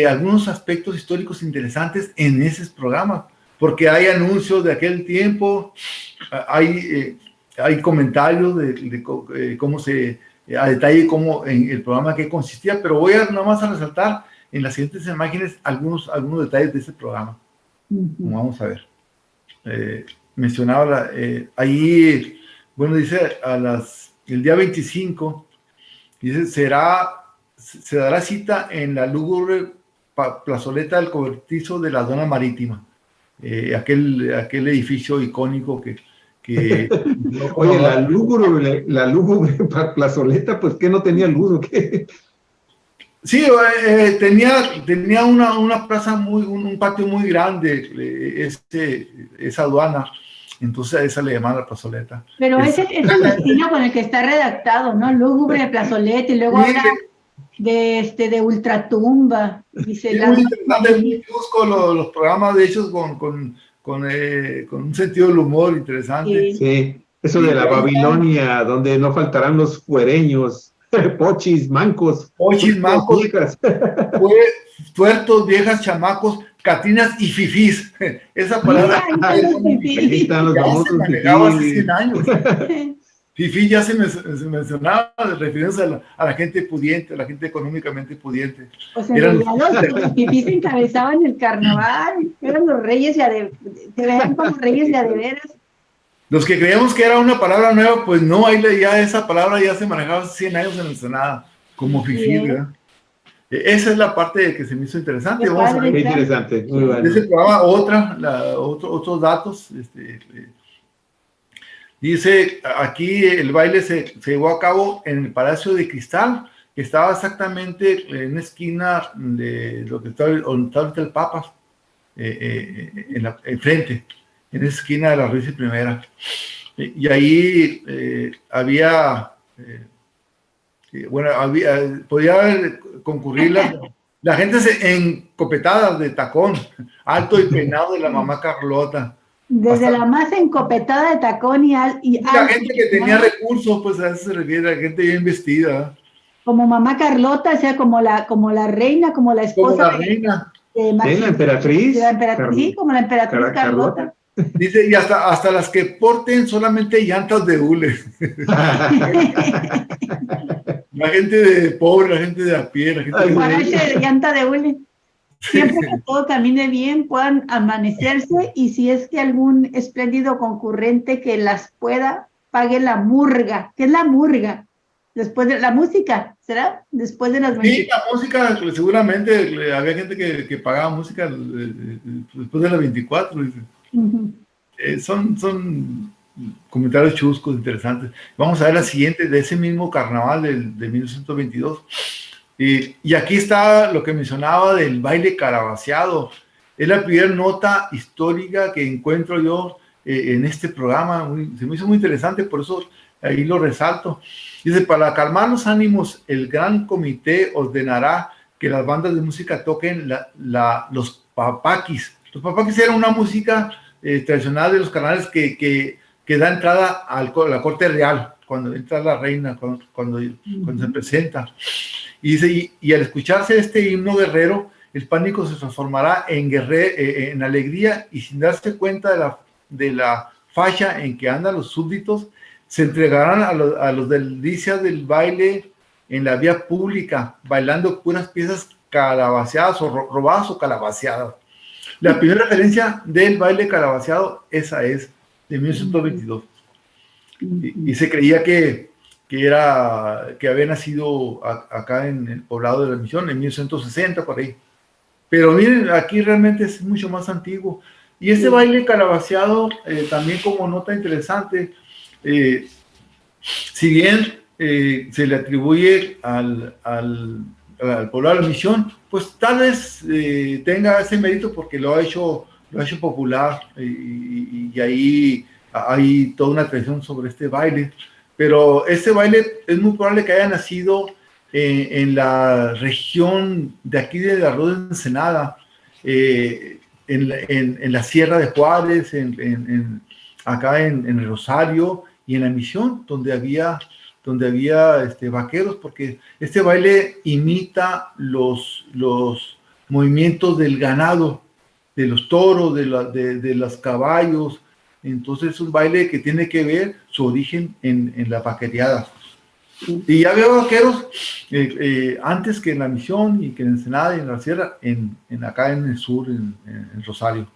algunos aspectos históricos interesantes en ese programa, porque hay anuncios de aquel tiempo, hay comentarios de cómo a detalle cómo en el programa que consistía, pero voy a nada más a resaltar en las siguientes imágenes algunos detalles de ese programa. Como vamos a ver. Mencionaba ahí, dice el día 25, dice, se dará cita en la lúgubre plazoleta del cobertizo de la zona marítima, aquel edificio icónico que Oye, la lúgubre plazoleta, pues que no tenía luz o qué. Sí, tenía una plaza un patio muy grande, esa aduana, entonces a esa le llaman la plazoleta. Pero ese es el estilo con el que está redactado, ¿no? Lúgubre plazoleta, y luego habla de ultratumba. Dice, es muy interesante, busco los programas de hechos con un sentido del humor interesante. Sí, eso de la Babilonia, donde no faltarán los fuereños, pochis, mancos, tuertos, viejas, chamacos, catinas y fifís. Esa palabra aquí están los famosos hace 100 años. Fifí ya se mencionaba, refiriéndose a la gente pudiente, a la gente económicamente pudiente. O sea, los fifís encabezaban el carnaval, eran los reyes se veían como reyes de veras. Los que creíamos que era una palabra nueva, pues no, ahí ya esa palabra ya se manejaba hace 100 años en Ensenada, como fifí, ¿verdad? Esa es la parte que se me hizo interesante. Vamos a ver. Qué interesante, muy bueno. Ese programa, otros datos, dice, aquí el baile se llevó a cabo en el Palacio de Cristal, que estaba exactamente en una esquina de lo que está ahorita el Papa, enfrente, en esa esquina de la Ruiz y Primera. Y ahí podía concurrir la gente encopetada de tacón, alto y peinado de la mamá Carlota. Desde la más encopetada de tacón y la gente que tenía recursos, pues a eso se refiere, la gente bien vestida. Como mamá Carlota, o sea, como la reina, como la esposa. Como la reina. La emperatriz. Sí, como la emperatriz Carlota. Dice, y hasta las que porten solamente llantas de hule. La gente de pobre, la gente de a pie, la gente de llanta de hule. Siempre que todo camine bien, puedan amanecerse, y si es que algún espléndido concurrente que las pueda, pague la murga. ¿Qué es la murga? Después de la música, ¿será? Después de las 20. Sí, la música, seguramente había gente que pagaba música después de las 24. Son comentarios chuscos, interesantes. Vamos a ver la siguiente, de ese mismo carnaval de 1922. Y aquí está lo que mencionaba del baile carabaceado. Es la primera nota histórica que encuentro yo en este programa. Se me hizo muy interesante, por eso ahí lo resalto. Dice, para calmar los ánimos, el gran comité ordenará que las bandas de música toquen los papaquis. Los papaquis eran una música tradicional de los carnavales que da entrada a la corte real, cuando entra la reina, cuando se presenta. Y dice, y al escucharse este himno guerrero, el pánico se transformará en alegría, y sin darse cuenta de la facha en que andan los súbditos, se entregarán a los delicias del baile en la vía pública, bailando puras piezas calabaceadas o robadas o calabaceadas. La primera referencia del baile calabaceado, esa es de 1922. Y se creía que había nacido acá en el poblado de la Misión en 1960, por ahí. Pero miren, aquí realmente es mucho más antiguo. Y este baile calabaceado, también como nota interesante, si bien se le atribuye al poblado de la Misión, pues tal vez tenga ese mérito porque lo ha hecho popular, y ahí hay toda una tradición sobre este baile. Pero este baile es muy probable que haya nacido en la región de aquí de la Rueda de Ensenada, en la Sierra de Juárez, acá en el Rosario y en la Misión, donde había vaqueros, porque este baile imita los movimientos del ganado, de los toros, de los caballos. Entonces es un baile que tiene que ver su origen en la vaquereada. Y ya había vaqueros antes que en la Misión y que en Ensenada y en la Sierra, acá en el sur, en Rosario.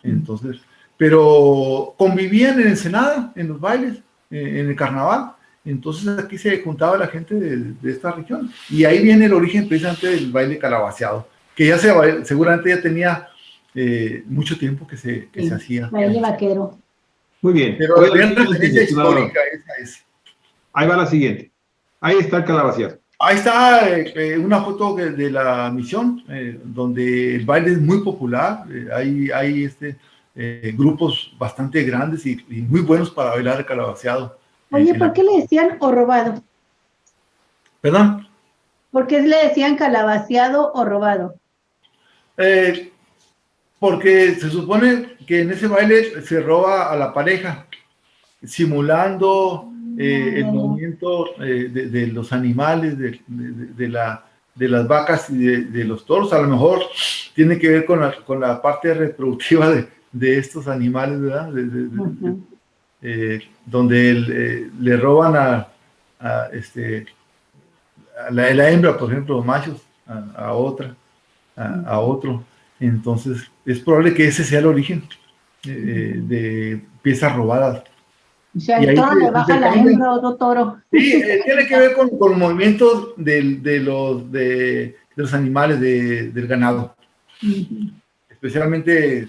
Entonces, pero convivían en Ensenada, en los bailes, en el carnaval. Entonces aquí se juntaba la gente de esta región. Y ahí viene el origen precisamente del baile calabaceado, que ya seguramente ya tenía mucho tiempo que se hacía. Baile vaquero. Muy bien. Pero la gran referencia histórica esa es. Ahí va la siguiente. Ahí está el calabaceado. Ahí está una foto de la Misión, donde el baile es muy popular. Hay grupos bastante grandes y muy buenos para bailar el calabaceado. Oye, ¿por qué le decían o robado? ¿Perdón? ¿Por qué le decían calabaceado o robado? Porque se supone que en ese baile se roba a la pareja, simulando el movimiento de los animales, de las vacas y de los toros. A lo mejor tiene que ver con la parte reproductiva de estos animales, ¿verdad? Donde le roban a la hembra, por ejemplo, los machos, a otro. Entonces, es probable que ese sea el origen de piezas robadas. O sea, el toro le baja la hembra a otro toro. Sí, tiene que ver con movimientos de los animales, del ganado. Especialmente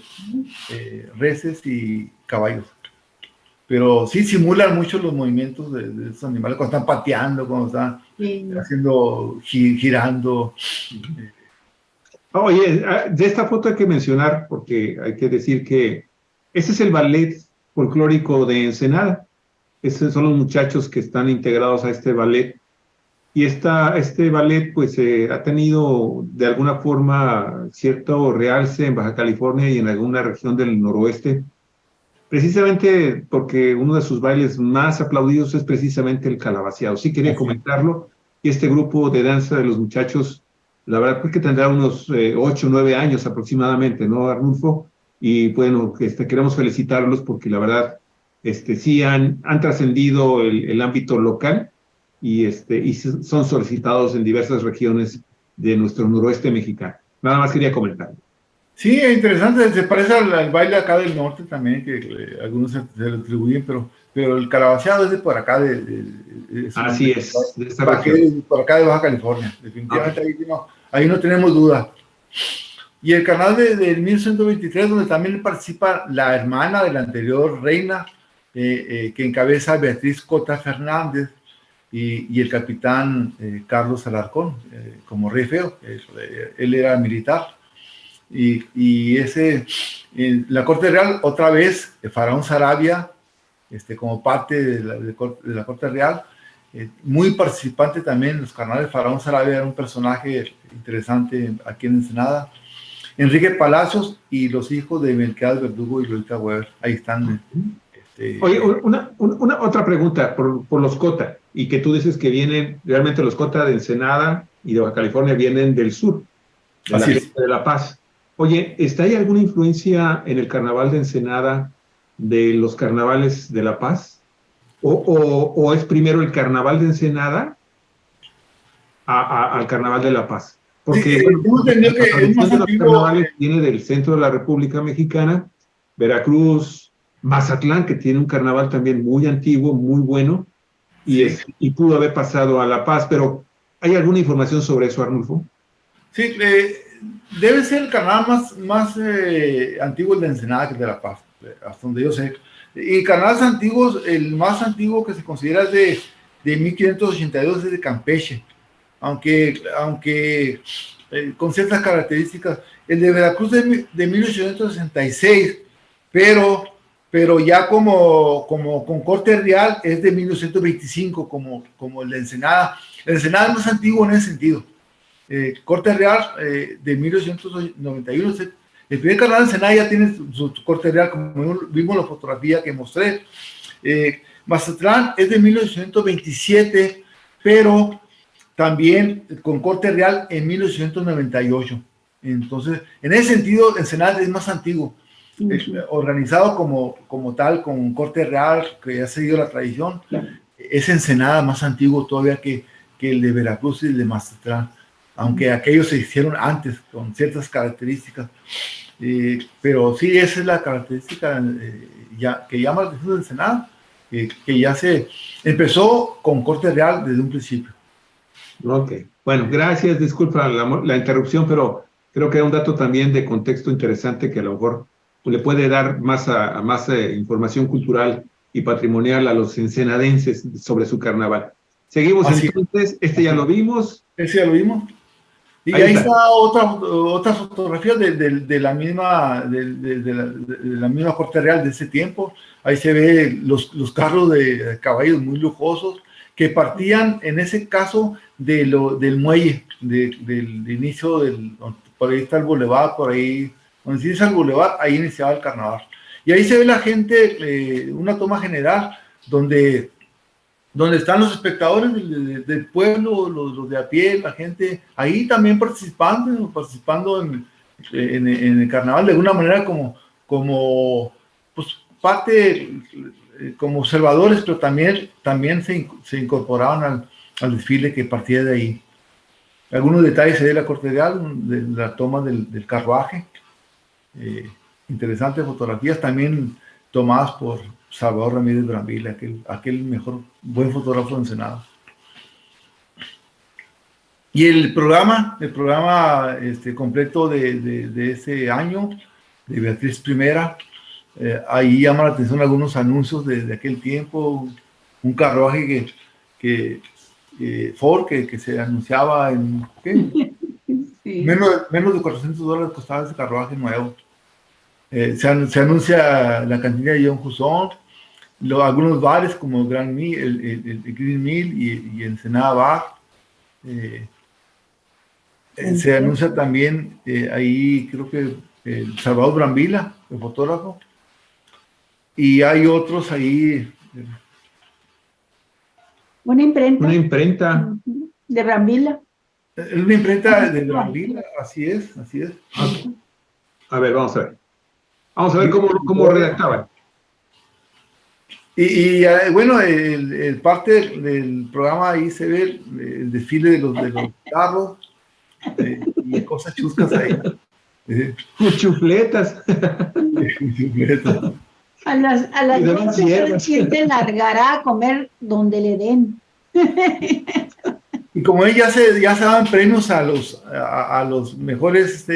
reses y caballos. Pero sí simulan mucho los movimientos de esos animales cuando están pateando, cuando están haciendo, girando. Oye, de esta foto hay que mencionar, porque hay que decir que ese es el ballet folclórico de Ensenada. Esos son los muchachos que están integrados a este ballet. Y este ballet pues ha tenido de alguna forma cierto realce en Baja California y en alguna región del noroeste, precisamente porque uno de sus bailes más aplaudidos es precisamente el calabaceado. Sí quería comentarlo. Y este grupo de danza de los muchachos, la verdad es que tendrá unos 8 o 9 años aproximadamente, ¿no, Arnulfo? Y bueno, queremos felicitarlos porque la verdad sí han trascendido el ámbito local y son solicitados en diversas regiones de nuestro noroeste mexicano. Nada más quería comentar. Sí, es interesante, se parece al baile acá del norte también, que algunos se le atribuyen, pero el calabaceado es de por acá, así es, de esta región. Por acá de Baja California, definitivamente ahí no tenemos duda. Y el canal del 1123, donde también participa la hermana de la anterior reina, que encabeza Beatriz Cota Fernández, y el capitán Carlos Alarcón, como rey feo. Él era militar. Y la corte real, otra vez, el faraón Sarabia, como parte de la corte real, muy participante también en los carnavales. Faraón Sarabia era un personaje interesante aquí en Ensenada. Enrique Palacios y los hijos de Melquiades Verdugo y Lolita Weber, ahí están Oye, otra pregunta por los Cota, y que tú dices que vienen, realmente los Cota de Ensenada y de Baja California vienen del sur, de la gente de La Paz. Oye, ¿está ahí alguna influencia en el carnaval de Ensenada de los carnavales de La Paz? ¿O es primero el carnaval de Ensenada al carnaval de La Paz? Porque la tradición de los carnavales viene del centro de la República Mexicana, Veracruz, Mazatlán, que tiene un carnaval también muy antiguo, muy bueno, y pudo haber pasado a La Paz, pero ¿hay alguna información sobre eso, Arnulfo? Sí, debe ser el carnaval más antiguo el de Ensenada que el de La Paz, hasta donde yo sé. Y carnavales antiguos, el más antiguo que se considera es de 1582, es de Campeche, aunque con ciertas características. El de Veracruz de 1866, pero ya como con corte real es de 1925, como el de Ensenada. El de Ensenada es más antiguo en ese sentido. Corte real de 1891. El primer carnaval de Ensenada ya tiene su corte real, como vimos la fotografía que mostré. Mazatlán es de 1827, pero también con corte real en 1898. Entonces, en ese sentido, Ensenada es más antiguo. Organizado como tal, con corte real, que ha seguido la tradición. Claro. Es Ensenada más antiguo todavía que el de Veracruz y el de Mazatlán, aunque aquellos se hicieron antes, con ciertas características. Pero sí, esa es la característica que llama la atención de Ensenada, que ya se empezó con corte real desde un principio. Ok, bueno, gracias, disculpa la interrupción, pero creo que era un dato también de contexto interesante que a lo mejor le puede dar más información cultural y patrimonial a los ensenadenses sobre su carnaval. Seguimos entonces, ya lo vimos. Ese ya lo vimos. Y ahí está otra fotografía de la misma corte real de ese tiempo. Ahí se ve los carros de caballos muy lujosos que partían, en ese caso, del muelle, del inicio por ahí está el bulevar, por ahí, donde se inicia el bulevar, ahí iniciaba el carnaval. Y ahí se ve la gente, una toma general, donde están los espectadores del pueblo, los de a pie, la gente, ahí también participando en el carnaval de alguna manera como pues, parte, como observadores, pero también se incorporaban al desfile que partía de ahí. Algunos detalles de la corte real, de la toma del carruaje, interesantes fotografías también tomadas por Salvador Ramírez Brambila, aquel buen fotógrafo de Ensenada. Y el programa completo de ese año, de Beatriz I, ahí llama la atención algunos anuncios de aquel tiempo, un carruaje Ford que se anunciaba en sí. menos de $400 costaba ese carruaje nuevo. Se anuncia la cantina de John Husson, algunos bares como el Green Mill y Ensenada Bar. Se anuncia también ahí, creo que Salvador Brambila, el fotógrafo, y hay otros ahí. Una imprenta. Una imprenta. De Brambila. Una imprenta de Brambila, así es. A ver, vamos a ver. Vamos a ver cómo redactaban. Y bueno, el parte del programa ahí se ve el desfile de los carros y cosas chuscas ahí. Chufletas. A las gente largará a comer donde le den. Y como ya se daban premios a los mejores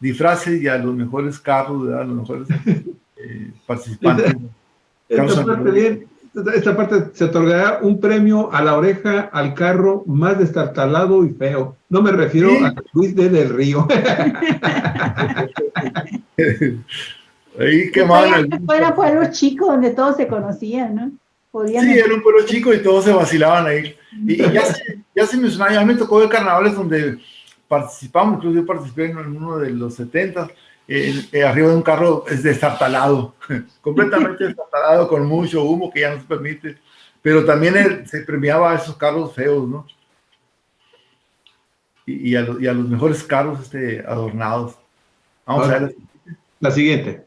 disfraces y a los mejores carros, a los mejores participantes. Esta parte se otorgará un premio a la oreja al carro más destartalado y feo. No me refiero a Luis del Río. Ahí qué mal. Fuera pueblo chico donde todos se conocían, ¿no? Sí, era un pueblo chico y todos se vacilaban ahí. Y ya se mencionaba, ya me tocó ver carnavales donde participamos, incluso yo participé en uno de los 70, arriba de un carro es destartalado, completamente destartalado, con mucho humo que ya no se permite, pero también se premiaba a esos carros feos, ¿no? Y a los mejores carros adornados. Vamos a ver la siguiente.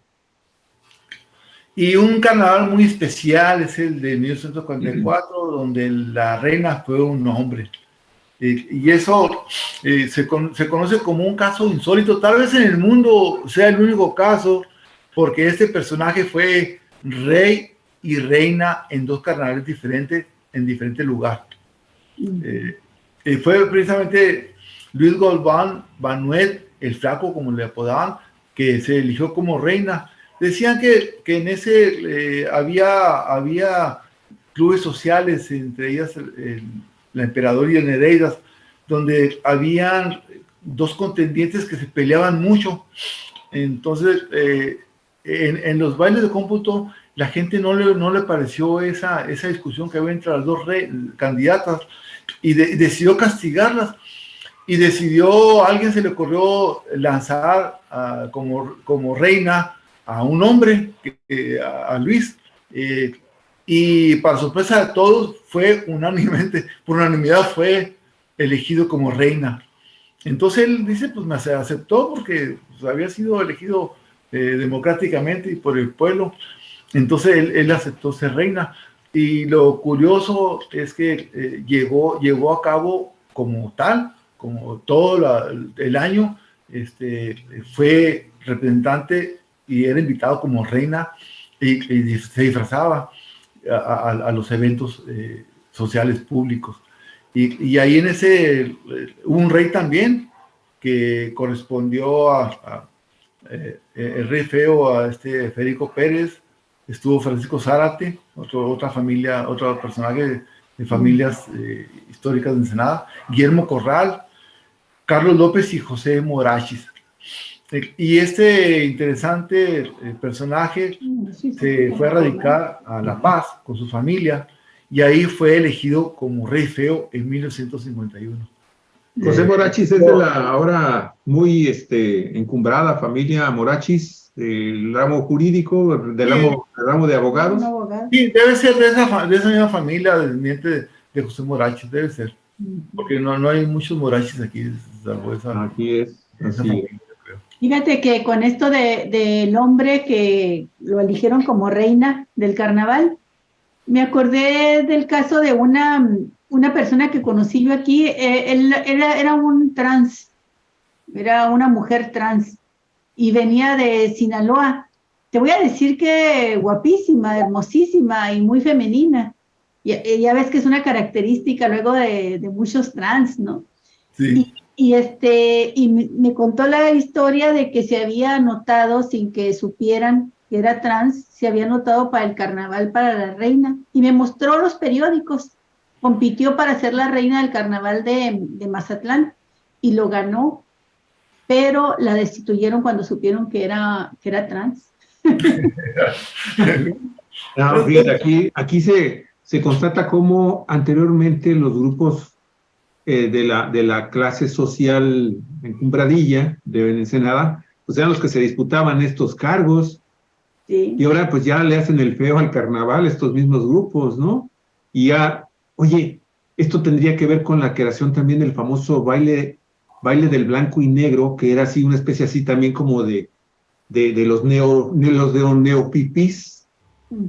Y un carnaval muy especial es el de 1944, donde la reina fue un hombre. Y eso se conoce como un caso insólito. Tal vez en el mundo sea el único caso, porque este personaje fue rey y reina en dos carnavales diferentes, en diferentes lugares. Fue precisamente Luis Galván Banuet, el Flaco, como le apodaban, que se eligió como reina. Decían que en ese había clubes sociales, entre ellas la Emperador y el Nereidas, donde habían dos contendientes que se peleaban mucho. Entonces, en los bailes de cómputo, la gente no le pareció esa discusión que había entre las dos candidatas y decidió castigarlas. Y alguien se le ocurrió lanzar como reina a un hombre, a Luis, y para sorpresa de todos, por unanimidad fue elegido como reina. Entonces él dice, pues me aceptó porque pues, había sido elegido democráticamente y por el pueblo. Entonces él aceptó ser reina. Y lo curioso es que llevó a cabo como tal, como todo el año, fue representante y era invitado como reina y se disfrazaba a los eventos sociales públicos. Y ahí en ese hubo un rey también que correspondió el rey feo a Federico Pérez, estuvo Francisco Zárate, otro personaje de familias históricas de Ensenada, Guillermo Corral, Carlos López y José Morachis. Y este interesante personaje se fue a radicar a La Paz con su familia y ahí fue elegido como rey feo en 1951. José Morachis es de la ahora muy encumbrada familia Morachis, del ramo jurídico, del ramo de abogados. Sí, debe ser de esa misma familia descendiente de José Morachis, debe ser. Porque no hay muchos Morachis aquí. Aquí es. Así es. Fíjate que con esto del hombre que lo eligieron como reina del carnaval, me acordé del caso de una persona que conocí yo aquí. Él era un trans, era una mujer trans y venía de Sinaloa. Te voy a decir que guapísima, hermosísima y muy femenina. Ya ves que es una característica luego de muchos trans, ¿no? Sí. Y me contó la historia de que se había anotado sin que supieran que era trans, se había anotado para el carnaval para la reina y me mostró los periódicos. Compitió para ser la reina del carnaval de Mazatlán y lo ganó, pero la destituyeron cuando supieron que era trans. No, fíjate, aquí se constata cómo anteriormente los grupos de la clase social encumbradilla de Ensenada, pues eran los que se disputaban estos cargos. Sí. Y ahora pues ya le hacen el feo al carnaval estos mismos grupos, ¿no? Y ya, oye, esto tendría que ver con la creación también del famoso baile del blanco y negro, que era así una especie así también como de los neopipis,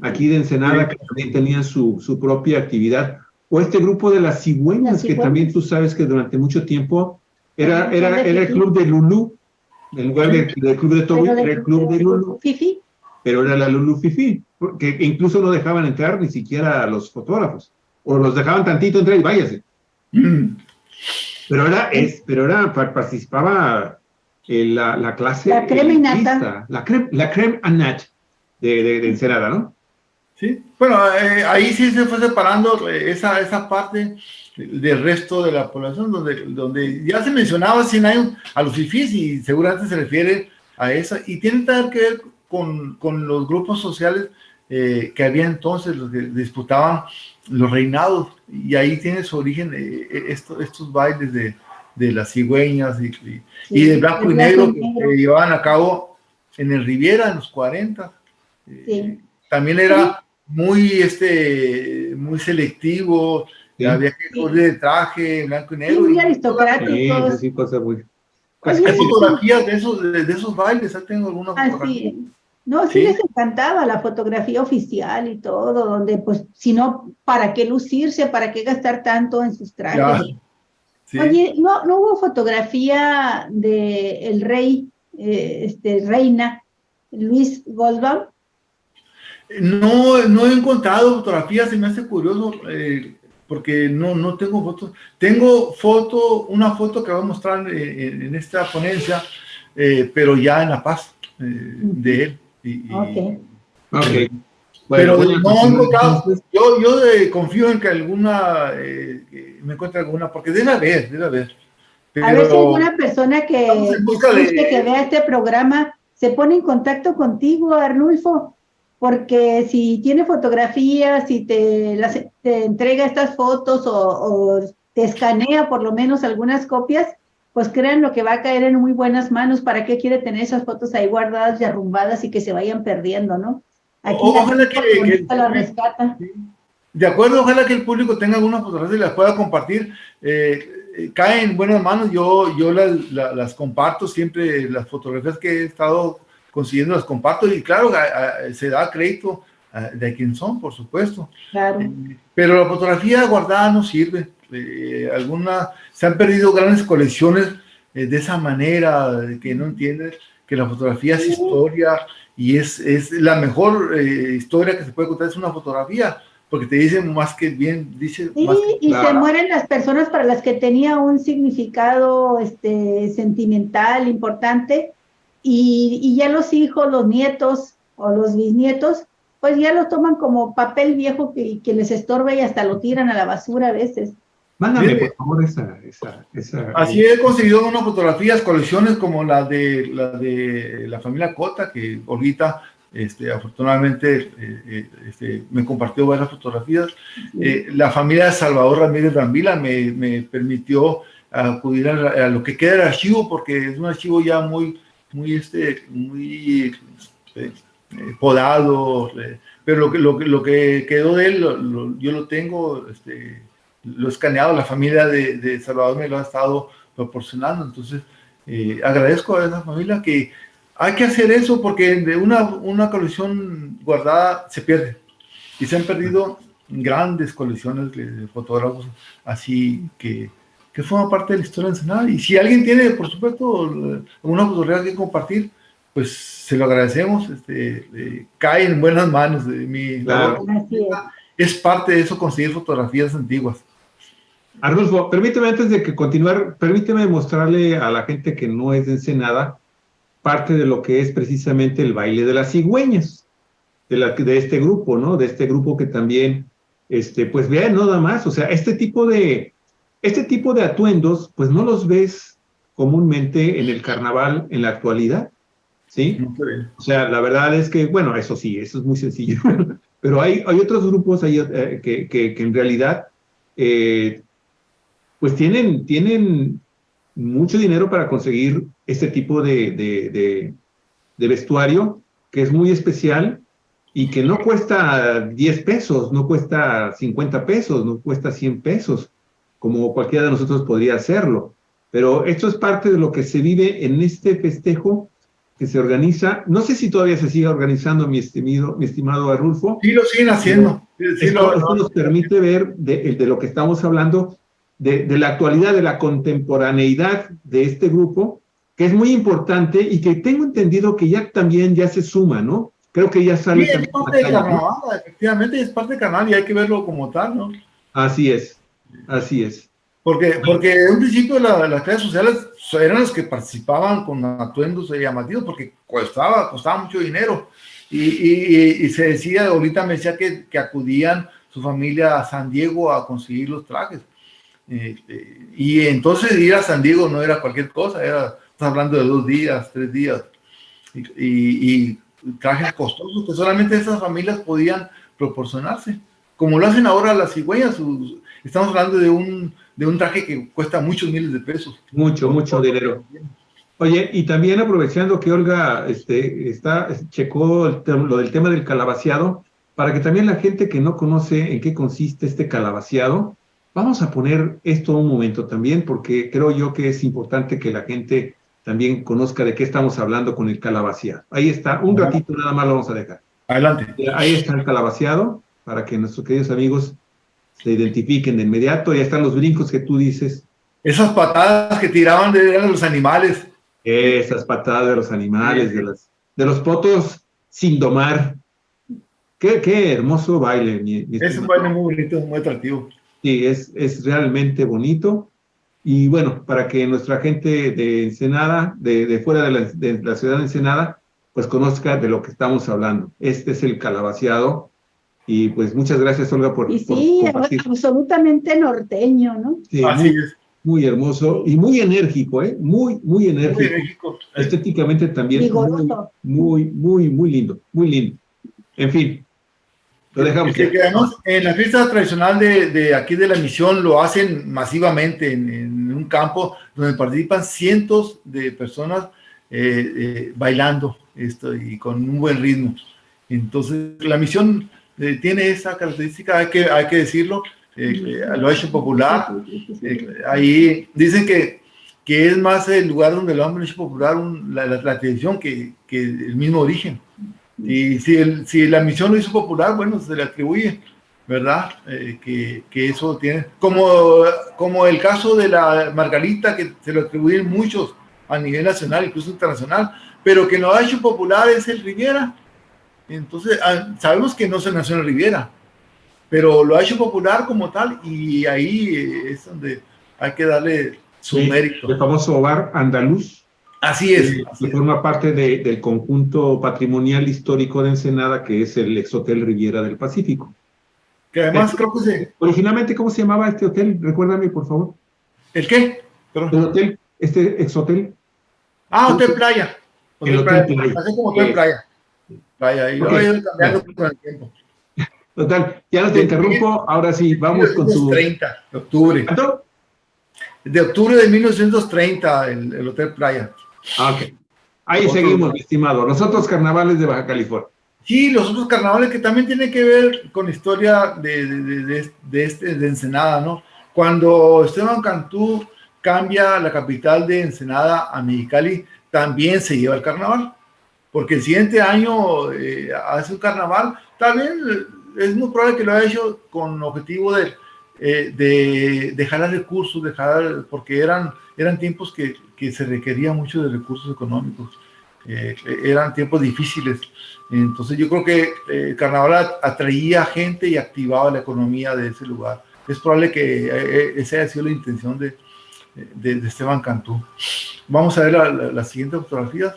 aquí de Ensenada, que también tenían su propia actividad. O este grupo de las cigüeñas, que también tú sabes que durante mucho tiempo era el club de Lulú, en lugar del club de Toby, era el club de Lulú. Fifi. Pero era la Lulú Fifi, porque incluso no dejaban entrar ni siquiera a los fotógrafos, o los dejaban tantito entrar y váyase. Pero participaba la clase... La crema innata. La creme annat de Ensenada, ¿no? Sí, bueno, ahí sí se fue separando esa parte del resto de la población, donde ya se mencionaba 100 años a los fifís y seguramente se refiere a esa, y tiene que ver con los grupos sociales que había entonces, los que disputaban los reinados, y ahí tiene su origen estos bailes de las cigüeñas y de blanco y negro que llevaban a cabo en el Riviera en los 40. Sí. También era muy, muy selectivo, Sí. había que ir de traje, blanco y Sí, negro. muy Y aristocráticos. Sí, cosas muy... Oye, hay sí, fotografías de esos bailes, ahí tengo alguna fotografía. así. No, sí Sí, les encantaba la fotografía oficial y todo, donde pues, si no, ¿para qué lucirse? ¿Para qué gastar tanto en sus ya, trajes? sí. Oye, ¿no hubo fotografía de el rey, reina, Luis Goldbaum? No he encontrado fotografías, se me hace curioso, porque no tengo fotos. Tengo una foto que voy a mostrar en esta ponencia, pero ya en La Paz, de él. Ok. Ok, bueno, Pero voy a no he continuar encontrado. entonces. Yo confío en que alguna, me encuentre alguna, porque debe haber. A ver si Pero alguna persona estamos que en busca escuche, que de... vea este programa, se pone en contacto contigo, Arnulfo, porque si tiene fotografías, si te entrega estas fotos o te escanea por lo menos algunas copias, pues créanlo que va a caer en muy buenas manos. ¿Para qué quiere tener esas fotos ahí guardadas y arrumbadas y que se vayan perdiendo, no? Aquí la Ojalá gente que el bonita la público... rescata. De acuerdo, ojalá que el público tenga algunas fotografías y las pueda compartir. Cae en buenas manos, yo las comparto siempre, las fotografías que he estado consiguiendo las comparto y claro, se da crédito de quién son, por supuesto. Claro. Pero la fotografía guardada no sirve. Se han perdido grandes colecciones de esa manera, de que no entiendes que la fotografía es historia y es la mejor historia que se puede contar, es una fotografía, porque te dice más que bien, dice Sí, más que... y se mueren las personas para las que tenía un significado sentimental importante, y ya los hijos, los nietos o los bisnietos, pues ya lo toman como papel viejo que les estorba y hasta lo tiran a la basura a veces. Mándame, por Fíjate, favor, esa así he conseguido unas fotografías, colecciones como la de la familia Cota, que Olguita, afortunadamente, me compartió varias fotografías. La familia de Salvador Ramírez Brambila me permitió acudir a lo que queda del archivo, porque es un archivo ya muy podado, pero lo que quedó de él, yo lo tengo, lo he escaneado, la familia de Salvador me lo ha estado proporcionando, entonces agradezco a esa familia que hay que hacer eso porque de una colección guardada se pierde y se han perdido grandes colecciones de fotógrafos así que forman parte de la historia de Ensenada, y si alguien tiene, por supuesto, alguna fotografía que compartir, pues se lo agradecemos, cae en buenas manos. Mi labor Así es parte de eso, conseguir fotografías antiguas. Arnulfo, permíteme antes de que continuar, permíteme mostrarle a la gente que no es de Ensenada parte de lo que es precisamente el baile de las cigüeñas, de este grupo, ¿no? De este grupo que también, pues vean, no nada más, o sea, este tipo de atuendos, pues no los ves comúnmente en el carnaval en la actualidad, ¿sí? O sea, la verdad es que, bueno, eso sí, eso es muy sencillo, pero hay otros grupos ahí, que en realidad, pues tienen mucho dinero para conseguir este tipo de vestuario que es muy especial y que no cuesta 10 pesos, no cuesta 50 pesos, no cuesta 100 pesos, como cualquiera de nosotros podría hacerlo. Pero esto es parte de lo que se vive en este festejo que se organiza. No sé si todavía se sigue organizando, mi estimado Arnulfo. Sí, lo siguen haciendo. Esto nos permite ver de lo que estamos hablando, de la actualidad, de la contemporaneidad de este grupo, que es muy importante y que tengo entendido que ya también ya se suma, ¿no? Creo que ya sale Sí, es también parte a la del calle, ¿no? carnaval, efectivamente, es parte del carnaval y hay que verlo como tal, ¿no? Así es, así es. Porque en un principio las redes sociales eran las que participaban con atuendos llamativos porque costaba mucho dinero. Y se decía, ahorita me decía que acudían su familia a San Diego a conseguir los trajes. Y entonces ir a San Diego no era cualquier cosa, estás hablando de 2 días, 3 días. Y trajes costosos que solamente esas familias podían proporcionarse. Como lo hacen ahora las cigüeñas, estamos hablando de un traje que cuesta muchos miles de pesos. Mucho dinero. Oye, y también aprovechando que Olga checó lo del tema del calabaceado, para que también la gente que no conoce en qué consiste este calabaceado, vamos a poner esto un momento también, porque creo yo que es importante que la gente también conozca de qué estamos hablando con el calabaceado. Ahí está, un Ajá. ratito nada más lo vamos a dejar. Adelante. Ahí está el calabaceado, para que nuestros queridos amigos se identifiquen de inmediato. Ya están los brincos que tú dices. Esas patadas que tiraban eran los animales. Esas patadas de los animales, Sí, de los potros sin domar. Qué hermoso baile, mi es un estimado. baile muy bonito, muy atractivo. Sí, es realmente bonito. Y bueno, para que nuestra gente de Ensenada, de fuera de la ciudad de Ensenada, pues conozca de lo que estamos hablando. Este es el calabaceado. Y pues muchas gracias, Olga, Y por sí, compartir. absolutamente norteño, ¿no? Sí, Así es. muy hermoso y muy enérgico, ¿eh? Muy Muy enérgico. México. Estéticamente también Vigoroso. muy lindo, muy lindo. En fin, lo dejamos ya. Que además en la fiesta tradicional de aquí de la misión lo hacen masivamente en un campo donde participan cientos de personas bailando esto y con un buen ritmo. Entonces la misión tiene esa característica, hay que decirlo, lo ha hecho popular. Ahí dicen que es más el lugar donde lo han hecho popular la tradición que el mismo origen. Y si la misión lo hizo popular, bueno, se le atribuye, ¿verdad? Que eso tiene. Como el caso de la Margarita, que se lo atribuyen muchos a nivel nacional, incluso internacional, pero que lo ha hecho popular es el Riviera. Entonces, sabemos que no se nació en el Riviera, pero lo ha hecho popular como tal, y ahí es donde hay que darle su Sí, mérito. el famoso hogar andaluz, Así es. que forma parte del conjunto patrimonial histórico de Ensenada, que es el Exhotel Riviera del Pacífico. Que además creo que se... Originalmente, ¿cómo se llamaba este hotel? Recuérdame, por favor. ¿El qué? El Perdón. hotel, este Exhotel. Hotel Playa. El Hotel Playa. Así como Hotel Playa. Playa. Y lo ha ido cambiando con el tiempo. Total, ya no te interrumpo. Ahora sí, vamos con tu... 1930, de octubre. ¿Cuánto? De octubre de 1930, el Hotel Playa. Ok. Ahí seguimos, mi estimado. Los otros carnavales de Baja California. Sí, los otros carnavales que también tienen que ver con la historia de Ensenada, ¿no? Cuando Esteban Cantú cambia la capital de Ensenada a Mexicali, también se lleva el carnaval, porque el siguiente año hace un carnaval, también es muy probable que lo haya hecho con objetivo de jalar recursos, porque eran tiempos que se requería mucho de recursos económicos, eran tiempos difíciles. Entonces yo creo que el carnaval atraía gente y activaba la economía de ese lugar. Es probable que esa haya sido la intención de Esteban Cantú. Vamos a ver las siguientes fotografías,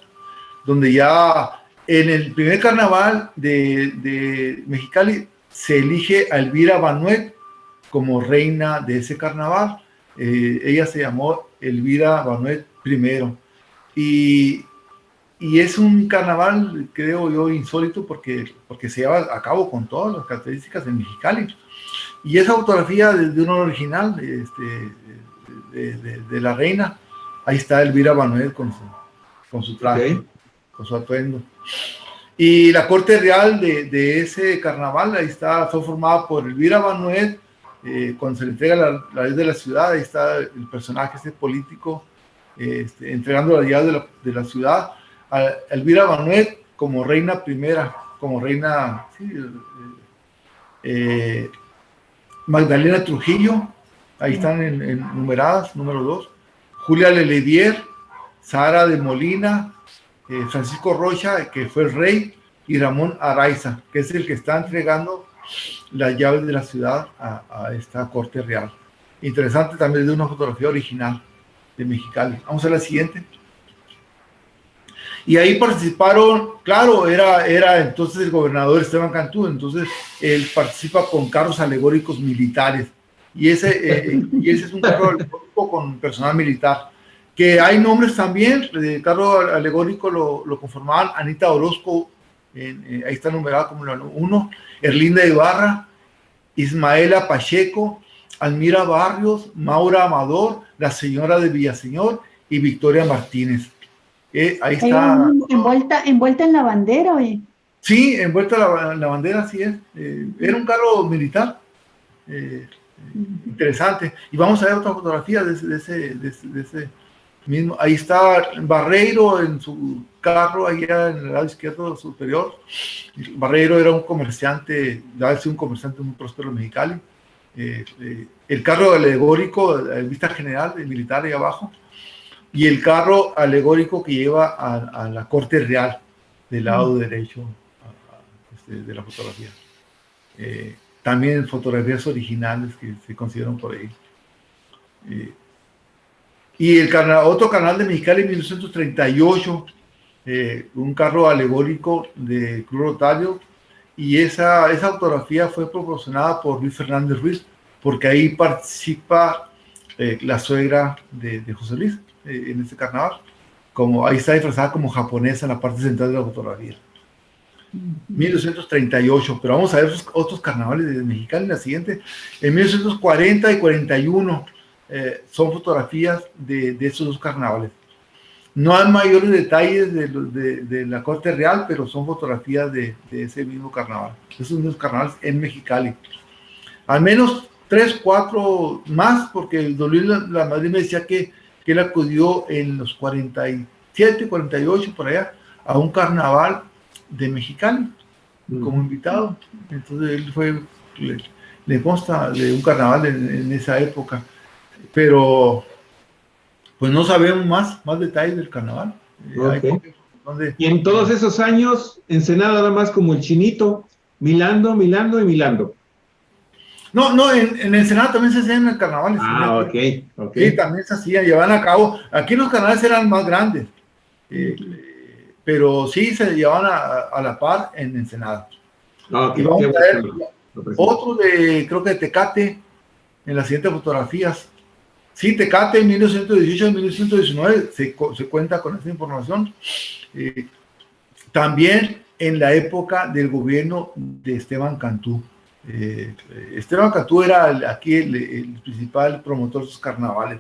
donde ya en el primer carnaval de Mexicali se elige a Elvira Banuet como reina de ese carnaval. Ella se llamó Elvira Banuet I. Y es un carnaval, creo yo, insólito porque se lleva a cabo con todas las características de Mexicali. Y esa fotografía de un original de la reina, ahí está Elvira Banuet con su traje, okay, con su atuendo. Y la corte real de ese carnaval, ahí está, fue formada por Elvira Banuet, cuando se le entrega la ley de la ciudad, ahí está el personaje, este político, entregando la llave de la ciudad, a Elvira Banuet como reina primera, como reina, sí, Magdalena Trujillo, ahí están en numeradas, número 2, Julia Leledier, Sara de Molina, Francisco Rocha, que fue el rey, y Ramón Araiza, que es el que está entregando las llaves de la ciudad a esta corte real. Interesante también de una fotografía original de Mexicali. Vamos a la siguiente. Y ahí participaron, claro, era entonces el gobernador Esteban Cantú, entonces él participa con carros alegóricos militares, y ese es un carro alegórico con personal militar, que hay nombres también. El carro alegórico lo conformaban Anita Orozco, ahí está numerada como la 1, Erlinda Ibarra, Ismaela Pacheco, Almira Barrios, Maura Amador, la señora de Villaseñor y Victoria Martínez. Ahí está. Envuelta en la bandera, oye. Sí, envuelta la bandera, así es. Era un carro militar. Interesante. Y vamos a ver otra fotografía de ese mismo. Ahí está Barreiro en su carro, allá en el lado izquierdo superior. Barreiro era un comerciante, debe ser un comerciante muy próspero en Mexicali. El carro alegórico, en vista general, el militar ahí abajo, y el carro alegórico que lleva a la Corte Real del lado derecho de la fotografía. También fotografías originales que se consideran por ahí. Y otro canal de Mexicali en 1938, un carro alegórico de Cruz Rotario, y esa fotografía fue proporcionada por Luis Fernández Ruiz, porque ahí participa la suegra de José Luis en este carnaval. Como ahí está disfrazada como japonesa en la parte central de la fotografía. 1938, pero vamos a ver otros carnavales de Mexicali en la siguiente. En 1940 y 41 son fotografías de esos dos carnavales. No hay mayores detalles de la Corte Real, pero son fotografías de ese mismo carnaval, esos mismos carnavales en Mexicali. Al menos 3, 4 más, porque el don Luis la Madrid me decía que él acudió en los 47, 48, por allá, a un carnaval de Mexicali, como invitado. Entonces él fue, le consta de un carnaval en esa época, pero pues no sabemos más detalles del carnaval. Okay. Y en todos esos años, Ensenada nada más como el chinito, milando. No, en Ensenada también se hacían el carnaval. Ok. Sí, también se hacían, llevaban a cabo. Aquí los carnavales eran más grandes, pero sí se llevaban a la par en Ensenada. Okay, y vamos a ver otro creo que de Tecate, en las siguientes fotografías. Sí, Tecate en 1918 y 1919 se cuenta con esta información. También en la época del gobierno de Esteban Cantú. Esteban Cantú era aquí el principal promotor de esos carnavales.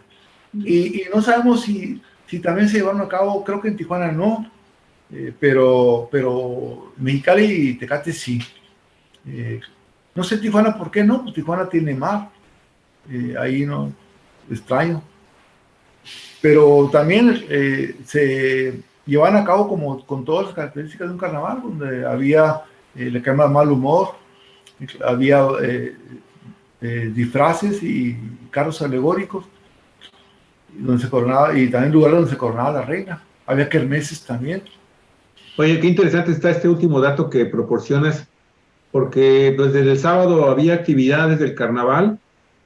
Y no sabemos si también se llevaron a cabo, creo que en Tijuana no, pero Mexicali y Tecate sí. No sé Tijuana por qué no, pues Tijuana tiene mar. Ahí no, extraño. Pero también se llevan a cabo como con todas las características de un carnaval, donde había la quema de mal humor, había disfraces y carros alegóricos, donde se coronaba, y también lugares donde se coronaba la reina. Había kermeses también. Oye, qué interesante está este último dato que proporcionas, porque pues, desde el sábado había actividades del carnaval,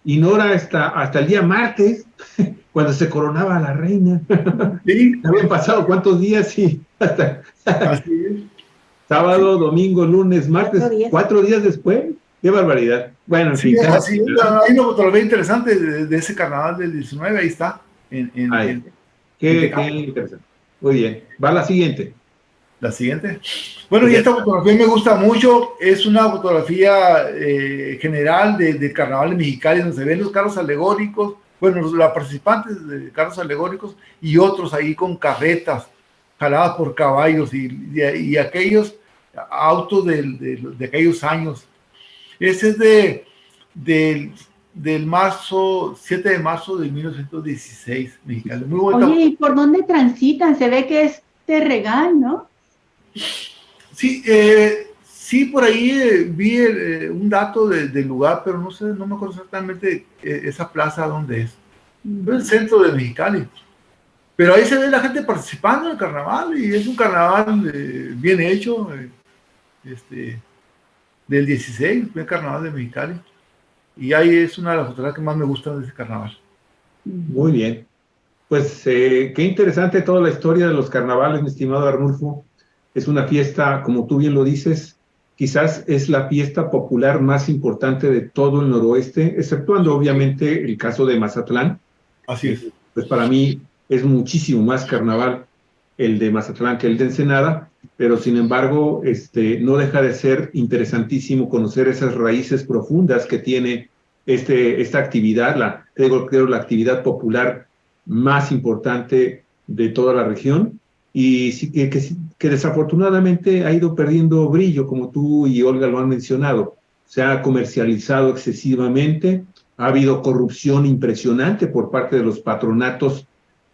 y no era hasta el día martes, cuando se coronaba a la reina. Sí. Habían pasado cuántos días y hasta Así es. Sábado, domingo, lunes, martes, 4 días después. ¡Qué barbaridad! Bueno, en fin. Así es. Hay una fotografía interesante de ese carnaval del 19, ahí está. Qué interesante. Muy bien. Va la siguiente. La siguiente. Bueno, y esta fotografía me gusta mucho. Es una fotografía general de carnaval de Mexicali, donde se ven los carros alegóricos, bueno, los participantes de carros alegóricos y otros ahí con carretas jaladas por caballos y aquellos autos de aquellos años. Ese es del 7 de marzo de 1916, Mexicali. Muy bonita. Oye, ¿y por dónde transitan? Se ve que es Terregal, ¿no? Sí, por ahí vi un dato del lugar, pero no me acuerdo exactamente esa plaza dónde es. Es el centro de Mexicali. Pero ahí se ve la gente participando en el carnaval, y es un carnaval bien hecho, del 16, el carnaval de Mexicali. Y ahí es una de las fotografías que más me gustan de ese carnaval. Muy bien. Pues qué interesante toda la historia de los carnavales, mi estimado Arnulfo. Es una fiesta, como tú bien lo dices, quizás es la fiesta popular más importante de todo el noroeste, exceptuando obviamente el caso de Mazatlán. Así es. Pues para mí es muchísimo más carnaval el de Mazatlán que el de Ensenada, pero sin embargo no deja de ser interesantísimo conocer esas raíces profundas que tiene esta actividad, creo la actividad popular más importante de toda la región, y sí que desafortunadamente ha ido perdiendo brillo, como tú y Olga lo han mencionado. Se ha comercializado excesivamente, ha habido corrupción impresionante por parte de los patronatos,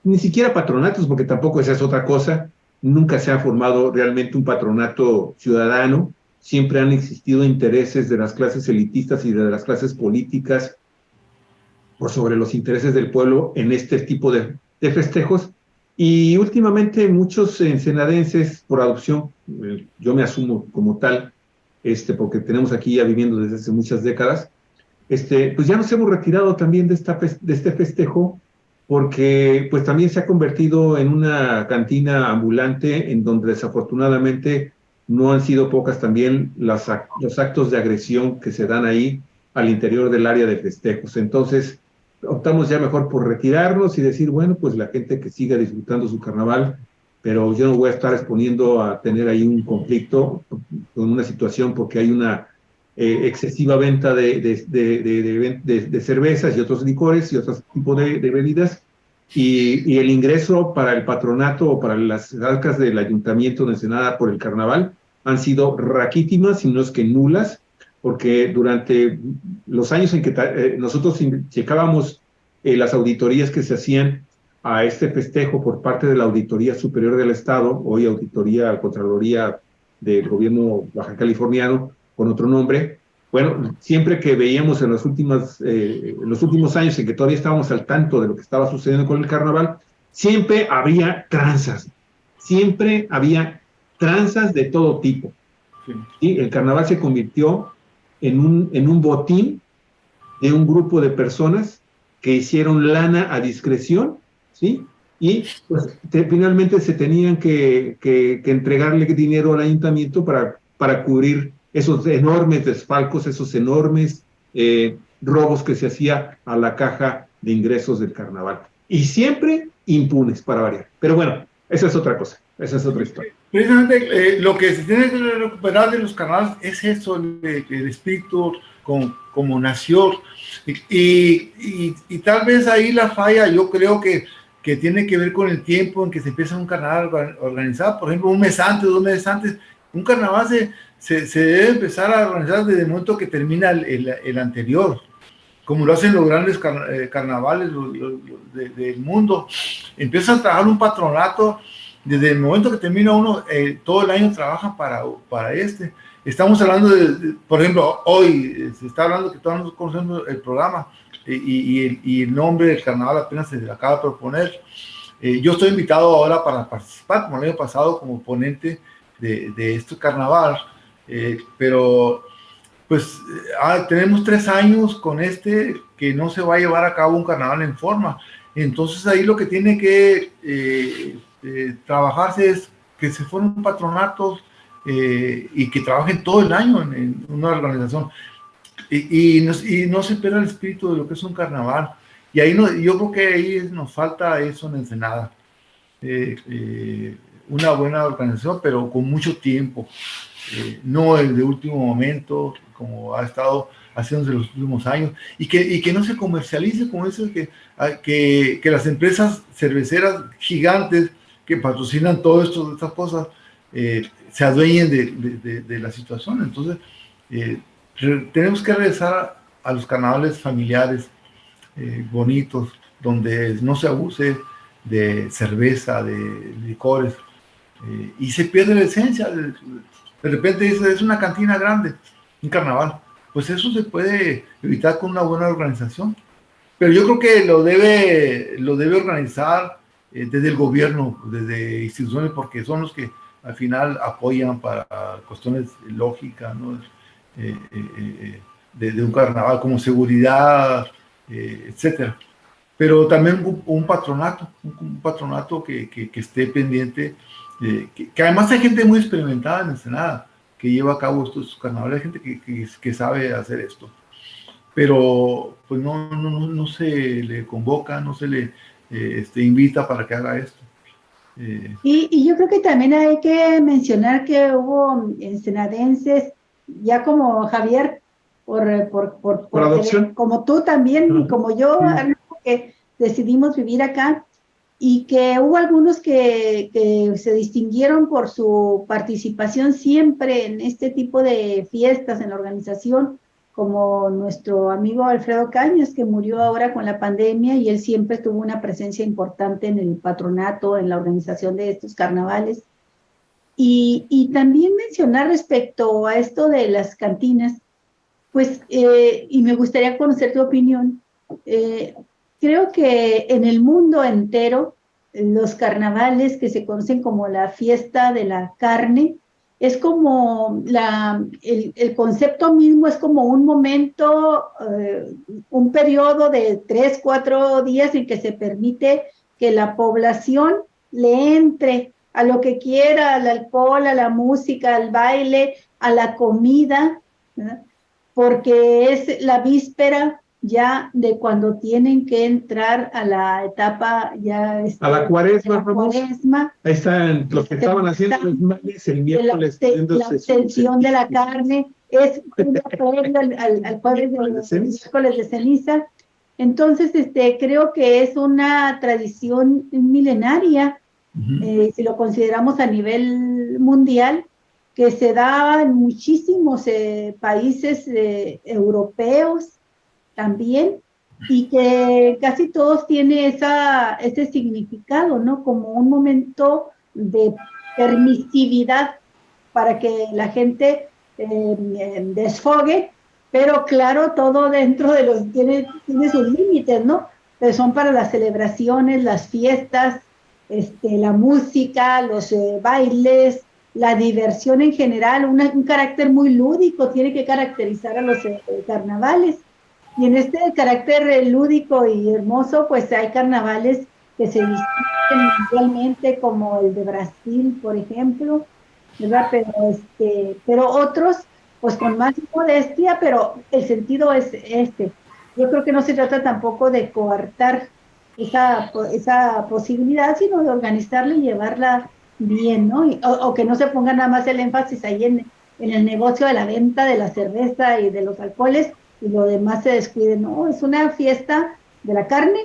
ni siquiera patronatos, porque tampoco esa es otra cosa, nunca se ha formado realmente un patronato ciudadano, siempre han existido intereses de las clases elitistas y de las clases políticas por sobre los intereses del pueblo en este tipo de festejos. Y últimamente muchos ensenadenses, por adopción, yo me asumo como tal, porque tenemos aquí ya viviendo desde hace muchas décadas, pues ya nos hemos retirado también de este festejo, porque pues también se ha convertido en una cantina ambulante en donde desafortunadamente no han sido pocas también los actos de agresión que se dan ahí al interior del área de festejos. Entonces optamos ya mejor por retirarnos y decir, bueno, pues la gente que siga disfrutando su carnaval, pero yo no voy a estar exponiendo a tener ahí un conflicto con una situación porque hay una excesiva venta de cervezas y otros licores y otros tipos de bebidas, y el ingreso para el patronato o para las arcas del Ayuntamiento de Ensenada por el carnaval han sido raquítimas, si no es que nulas, porque durante los años en que nosotros checábamos las auditorías que se hacían a este festejo por parte de la Auditoría Superior del Estado, hoy Auditoría Contraloría del Gobierno Baja Californiano, con otro nombre. Bueno, siempre que veíamos en los últimos años en que todavía estábamos al tanto de lo que estaba sucediendo con el carnaval, siempre había tranzas de todo tipo. ¿Sí? El carnaval se convirtió en un botín de un grupo de personas que hicieron lana a discreción, ¿sí? Y pues, finalmente se tenían que entregarle dinero al ayuntamiento para cubrir esos enormes desfalcos, esos enormes robos que se hacía a la caja de ingresos del carnaval. Y siempre impunes, para variar. Pero bueno, esa es otra cosa, esa es otra historia. Precisamente lo que se tiene que recuperar de los carnavales es eso, el espíritu como nació. Y tal vez ahí la falla, yo creo que tiene que ver con el tiempo en que se empieza un carnaval organizado. Por ejemplo, un mes antes, 2 meses antes, un carnaval se debe empezar a organizar desde el momento que termina el anterior, como lo hacen los grandes carnavales del mundo. Empiezan a trabajar un patronato desde el momento que termina uno, todo el año trabaja para este. Estamos hablando por ejemplo, hoy se está hablando que todos nos conocemos el programa y el nombre del carnaval apenas se acaba de proponer. Yo estoy invitado ahora para participar, como el año pasado, como ponente de este carnaval, pero pues tenemos 3 años con que no se va a llevar a cabo un carnaval en forma. Entonces ahí lo que tiene que trabajarse es que se formen patronatos y que trabajen todo el año en una organización y no se pierda el espíritu de lo que es un carnaval. Y ahí yo creo que ahí nos falta eso en Ensenada, una buena organización, pero con mucho tiempo, no el de último momento como ha estado haciéndose los últimos años, y que no se comercialice como eso, que las empresas cerveceras gigantes que patrocinan todo esto, estas cosas, se adueñen de la situación. Entonces, tenemos que regresar a los carnavales familiares bonitos, donde no se abuse de cerveza, de licores, y se pierde la esencia. De repente dice, es una cantina grande, un carnaval. Pues eso se puede evitar con una buena organización. Pero yo creo que lo debe organizar desde el gobierno, desde instituciones, porque son los que al final apoyan para cuestiones lógicas, ¿no? De un carnaval, como seguridad, etcétera. Pero también un patronato que esté pendiente, que además hay gente muy experimentada en Ensenada que lleva a cabo estos carnavales, hay gente que sabe hacer esto, pero pues no se le convoca, no se le invita para que haga esto. Y yo creo que también hay que mencionar que hubo ensenadenses, ya como Javier, por adopción, como tú también, y como yo, que decidimos vivir acá, y que hubo algunos que se distinguieron por su participación siempre en este tipo de fiestas en la organización, como nuestro amigo Alfredo Cañas, que murió ahora con la pandemia, y él siempre tuvo una presencia importante en el patronato, en la organización de estos carnavales. Y también mencionar respecto a esto de las cantinas, pues, y me gustaría conocer tu opinión, creo que en el mundo entero, los carnavales que se conocen como la fiesta de la carne, es como el concepto mismo es como un momento, un periodo de 3, 4 días en que se permite que la población le entre a lo que quiera, al alcohol, a la música, al baile, a la comida, ¿verdad? Porque es la víspera ya de cuando tienen que entrar a la etapa ya a la cuaresma, la cuaresma. Ahí están los que estaban haciendo los males el miércoles. La abstención de la carne es un previo al jueves de miércoles de ceniza. Entonces, creo que es una tradición milenaria, si lo consideramos a nivel mundial, que se da en muchísimos países europeos también, y que casi todos tiene ese significado, ¿no? Como un momento de permisividad para que la gente desfogue, pero claro, todo dentro de tiene sus límites, ¿no? Pero son para las celebraciones, las fiestas, la música, los bailes, la diversión en general, un carácter muy lúdico tiene que caracterizar a los carnavales. Y en este carácter lúdico y hermoso, pues hay carnavales que se distinguen mundialmente, como el de Brasil, por ejemplo, ¿verdad? Pero otros, pues con más modestia, pero el sentido es este. Yo creo que no se trata tampoco de coartar esa posibilidad, sino de organizarla y llevarla bien, ¿no? O que no se ponga nada más el énfasis ahí en el negocio de la venta de la cerveza y de los alcoholes, y lo demás se descuide. No, es una fiesta de la carne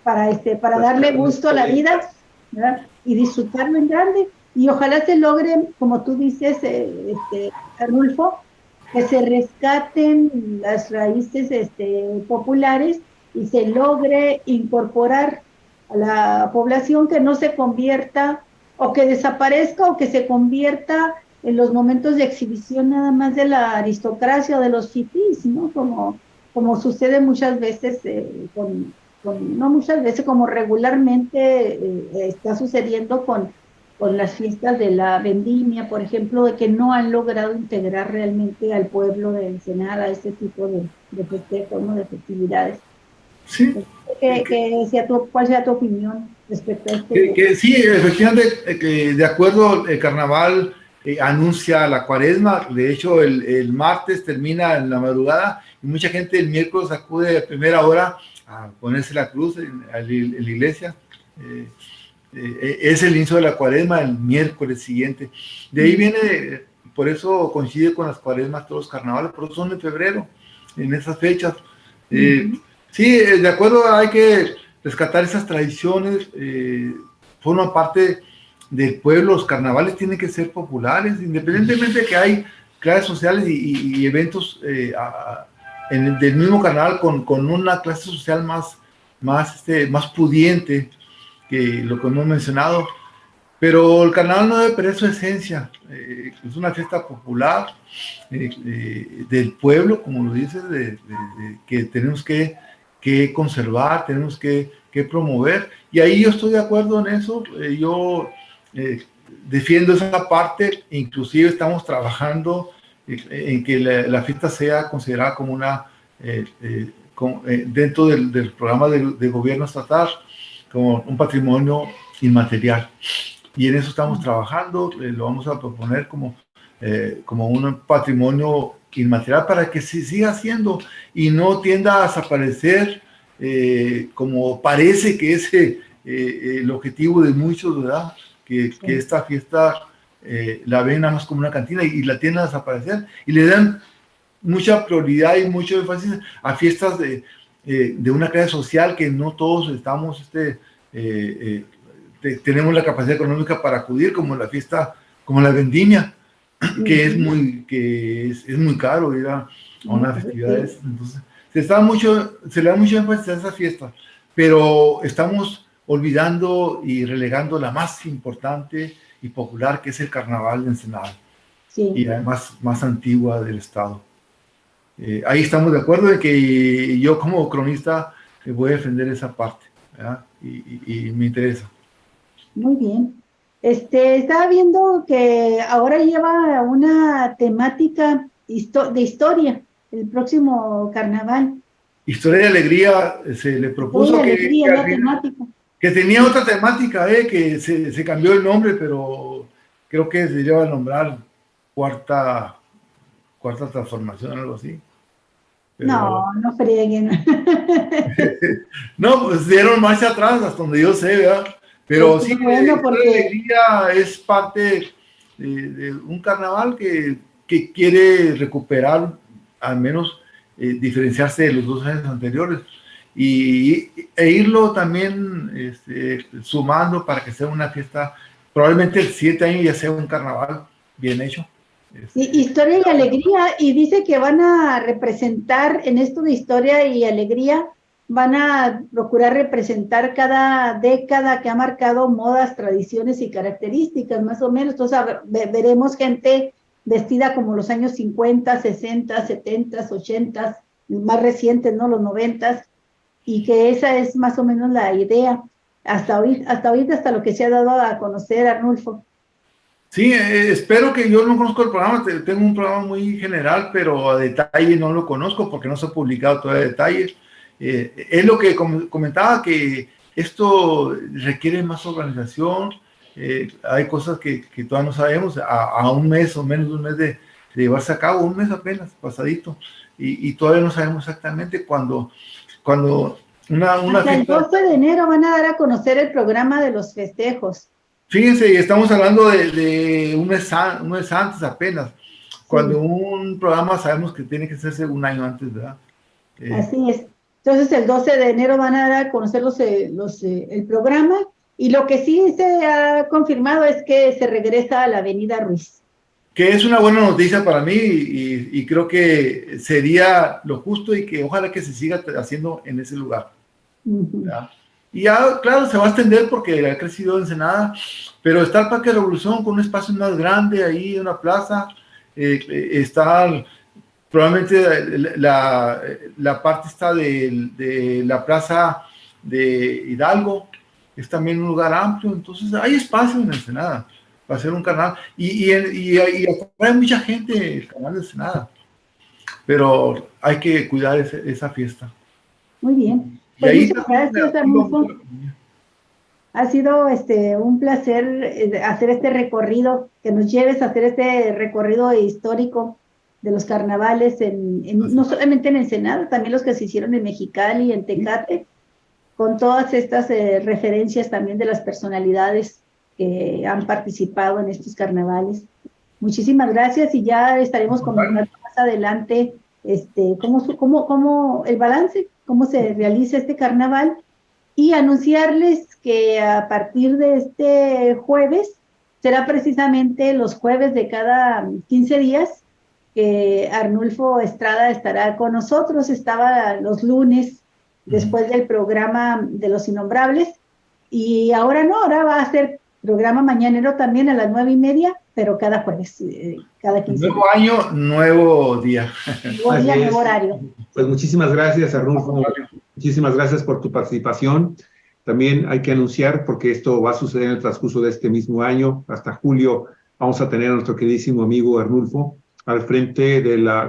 para darle gusto a la vida, ¿verdad? Y disfrutarlo en grande. Y ojalá se logre, como tú dices, Arnulfo, que se rescaten las raíces populares y se logre incorporar a la población, que no se convierta o que desaparezca o que se convierta en los momentos de exhibición nada más de la aristocracia o de los fifís, ¿no? Como sucede muchas veces, no muchas veces, como regularmente está sucediendo con las fiestas de la vendimia, por ejemplo, de que no han logrado integrar realmente al pueblo de Ensenada a este tipo de festejos, ¿no? De festividades. Sí. ¿Cuál sea tu opinión respecto a Sí, efectivamente, de acuerdo, el carnaval anuncia la cuaresma. De hecho, el martes termina en la madrugada y mucha gente el miércoles acude a primera hora a ponerse la cruz en la iglesia. Es el inicio de la cuaresma el miércoles siguiente. De ahí viene, por eso coincide con las cuaresmas todos los carnavales, pero son en febrero, en esas fechas. Sí, de acuerdo, hay que rescatar esas tradiciones, forman parte del pueblo. Los carnavales tienen que ser populares, independientemente de que hay clases sociales y eventos del mismo carnaval con una clase social más pudiente que lo que hemos mencionado. Pero el carnaval no debe perder su esencia. Es una fiesta popular del pueblo, como lo dices, que tenemos que conservar, tenemos que promover, y ahí yo estoy de acuerdo en eso. Yo defiendo esa parte. Inclusive estamos trabajando en que la fiesta sea considerada como una dentro del programa de gobierno estatal como un patrimonio inmaterial, y en eso estamos trabajando. Lo vamos a proponer como un patrimonio inmaterial para que se siga haciendo y no tienda a desaparecer, como parece que es el objetivo de muchos, ¿verdad? Que esta fiesta la ven nada más como una cantina y la tienden a desaparecer, y le dan mucha prioridad y mucho énfasis a fiestas de una clase social que no todos estamos tenemos la capacidad económica para acudir, como la fiesta, como la vendimia, que es muy caro ir a unas festividades. Entonces, se le da mucho énfasis a esa fiesta, pero estamos olvidando y relegando la más importante y popular, que es el Carnaval de Ensenada, y además más antigua del estado. Ahí estamos de acuerdo en que yo como cronista voy a defender esa parte, ¿verdad? Y me interesa. Muy bien. Estaba viendo que ahora lleva una temática de historia, el próximo carnaval. Historia de Alegría, se le propuso que tenía otra temática, que se cambió el nombre, pero creo que se lleva a nombrar cuarta transformación, algo así. Pero... no frieguen. No, pues dieron marcha atrás, hasta donde yo sé, ¿verdad? Pero sí, bueno, porque la alegría es parte de un carnaval que quiere recuperar, al menos diferenciarse de los 2 años anteriores, e irlo también sumando para que sea una fiesta. Probablemente el 7 años ya sea un carnaval bien hecho. Historia y alegría, y dice que van a representar en esto de historia y alegría, van a procurar representar cada década que ha marcado modas, tradiciones y características, más o menos. Entonces veremos gente vestida como los años 50, 60, 70, 80, más recientes, ¿no? Los 90, y que esa es más o menos la idea, hasta lo que se ha dado a conocer, Arnulfo. Sí, espero que yo no conozco el programa, tengo un programa muy general, pero a detalle no lo conozco porque no se ha publicado todavía detalles. Es lo que comentaba, que esto requiere más organización, hay cosas que todavía no sabemos, a un mes o menos de un mes de llevarse a cabo, un mes apenas, pasadito, y todavía no sabemos exactamente cuando una hasta el 12 de enero van a dar a conocer el programa de los festejos. Fíjense, estamos hablando de un mes antes apenas, cuando un programa sabemos que tiene que hacerse un año antes, ¿verdad? Así es. Entonces el 12 de enero van a dar a conocer el programa, y lo que sí se ha confirmado es que se regresa a la Avenida Ruiz. Que es una buena noticia para mí, y creo que sería lo justo, y que ojalá que se siga haciendo en ese lugar. ¿Verdad? Y ya, claro, se va a extender porque ha crecido Ensenada, pero está el Parque de Revolución con un espacio más grande ahí, una plaza, está probablemente la parte está de la plaza de Hidalgo, es también un lugar amplio, entonces hay espacio en Ensenada para hacer un carnaval, y hay mucha gente el carnaval de Ensenada, pero hay que cuidar esa fiesta. Muy bien. Pues muchas gracias, Arnulfo. Ha sido un placer hacer este recorrido, que nos lleves a hacer este recorrido histórico de los carnavales, no solamente en Ensenada, también los que se hicieron en Mexicali y en Tecate, con todas estas referencias también de las personalidades que han participado en estos carnavales. Muchísimas gracias, y ya estaremos comentando más adelante cómo el balance, cómo se realiza este carnaval, y anunciarles que a partir de este jueves, será precisamente los jueves de cada 15 días, que Arnulfo Estrada estará con nosotros. Estaba los lunes, después del programa de Los Innombrables, y ahora va a ser programa mañanero también a las 9:30, pero cada jueves, cada 15 días. Nuevo año, nuevo día. Nuevo día, nuevo horario. Pues muchísimas gracias, Arnulfo. Muchísimas gracias por tu participación. También hay que anunciar, porque esto va a suceder en el transcurso de este mismo año, hasta julio, vamos a tener a nuestro queridísimo amigo Arnulfo al frente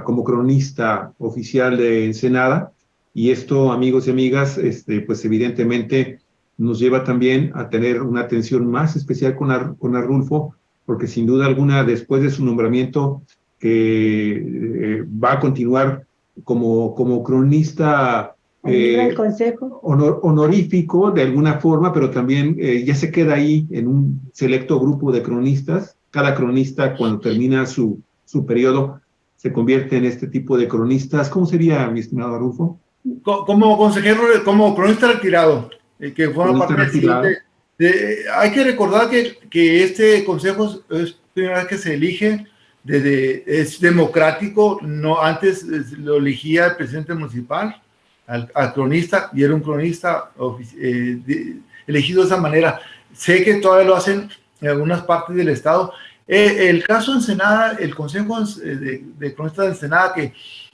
como cronista oficial de Ensenada, y esto, amigos y amigas, pues evidentemente nos lleva también a tener una atención más especial con Arnulfo, porque sin duda alguna, después de su nombramiento, que va a continuar como cronista el consejo honorífico de alguna forma, pero también ya se queda ahí en un selecto grupo de cronistas. Cada cronista, cuando termina su periodo, se convierte en este tipo de cronistas. ¿Cómo sería, mi estimado Arnulfo? Como consejero, como cronista retirado. que forma parte del siguiente. Hay que recordar que este consejo es primera vez que se elige, es democrático, no antes lo elegía el presidente municipal, al cronista, y era un cronista elegido de esa manera. Sé que todavía lo hacen en algunas partes del estado. El caso de Ensenada, el consejo de cronistas de Ensenada,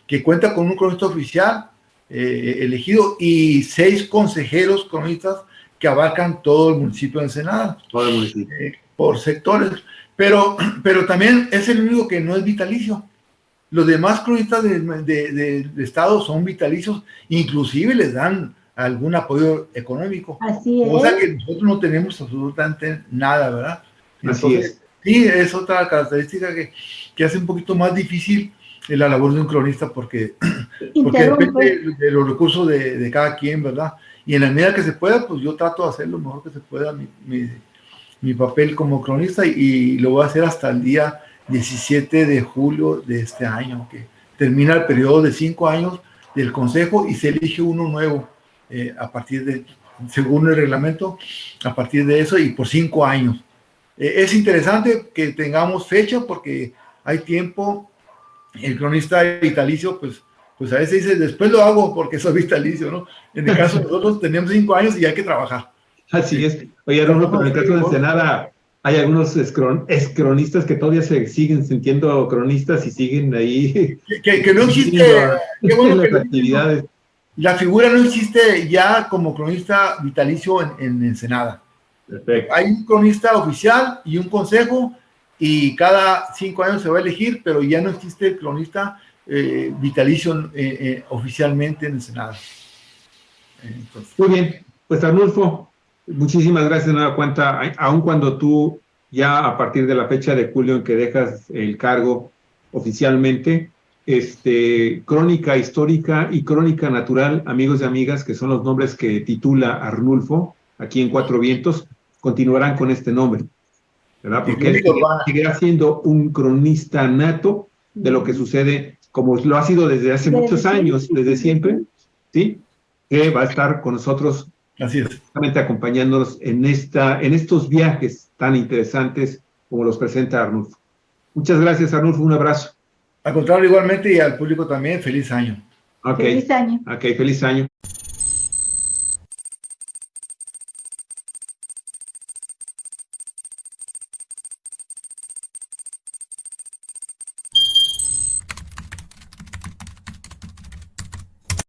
que cuenta con un cronista oficial elegido y 6 consejeros cronistas que abarcan todo el municipio de Ensenada, todo el municipio. Por sectores, pero también es el único que no es vitalicio. Los demás cronistas de estado son vitalicios, inclusive les dan algún apoyo económico. Así es. Cosa que nosotros no tenemos absolutamente nada, ¿verdad? Entonces, así es. Sí, es otra característica que hace un poquito más difícil la labor de un cronista porque depende de los recursos de cada quien, ¿verdad? Y en la medida que se pueda, pues yo trato de hacer lo mejor que se pueda mi papel como cronista y lo voy a hacer hasta el día 17 de julio de este año, que termina el periodo de 5 años del consejo y se elige uno nuevo a partir de, según el reglamento, a partir de eso y por 5 años. Es interesante que tengamos fecha porque hay tiempo. El cronista vitalicio, pues a veces dice, después lo hago porque soy vitalicio, ¿no? En el caso de nosotros tenemos 5 años y hay que trabajar. Así es. Oye, Arnulfo, pero en el caso de Ensenada hay algunos excronistas que todavía se siguen sintiendo cronistas y siguen ahí. Que no existe. Qué bueno las actividades. La figura no existe ya como cronista vitalicio en Ensenada. Perfecto. Hay un cronista oficial y un consejo y cada 5 años se va a elegir, pero ya no existe el cronista vitalicio oficialmente en Ensenada. Entonces. Muy bien, pues Arnulfo, muchísimas gracias de nueva cuenta, aun cuando tú ya a partir de la fecha de julio en que dejas el cargo oficialmente, Crónica Histórica y Crónica Natural, amigos y amigas, que son los nombres que titula Arnulfo, aquí en Cuatro Vientos, continuarán con este nombre, ¿verdad? Porque él seguirá siendo un cronista nato de lo que sucede, como lo ha sido desde hace muchos años, desde siempre, ¿sí? Que va a estar con nosotros, así es, justamente acompañándonos en estos viajes tan interesantes como los presenta Arnulfo. Muchas gracias, Arnulfo, un abrazo. Al contrario, igualmente, y al público también, feliz año. Okay. Feliz año. Ok, feliz año.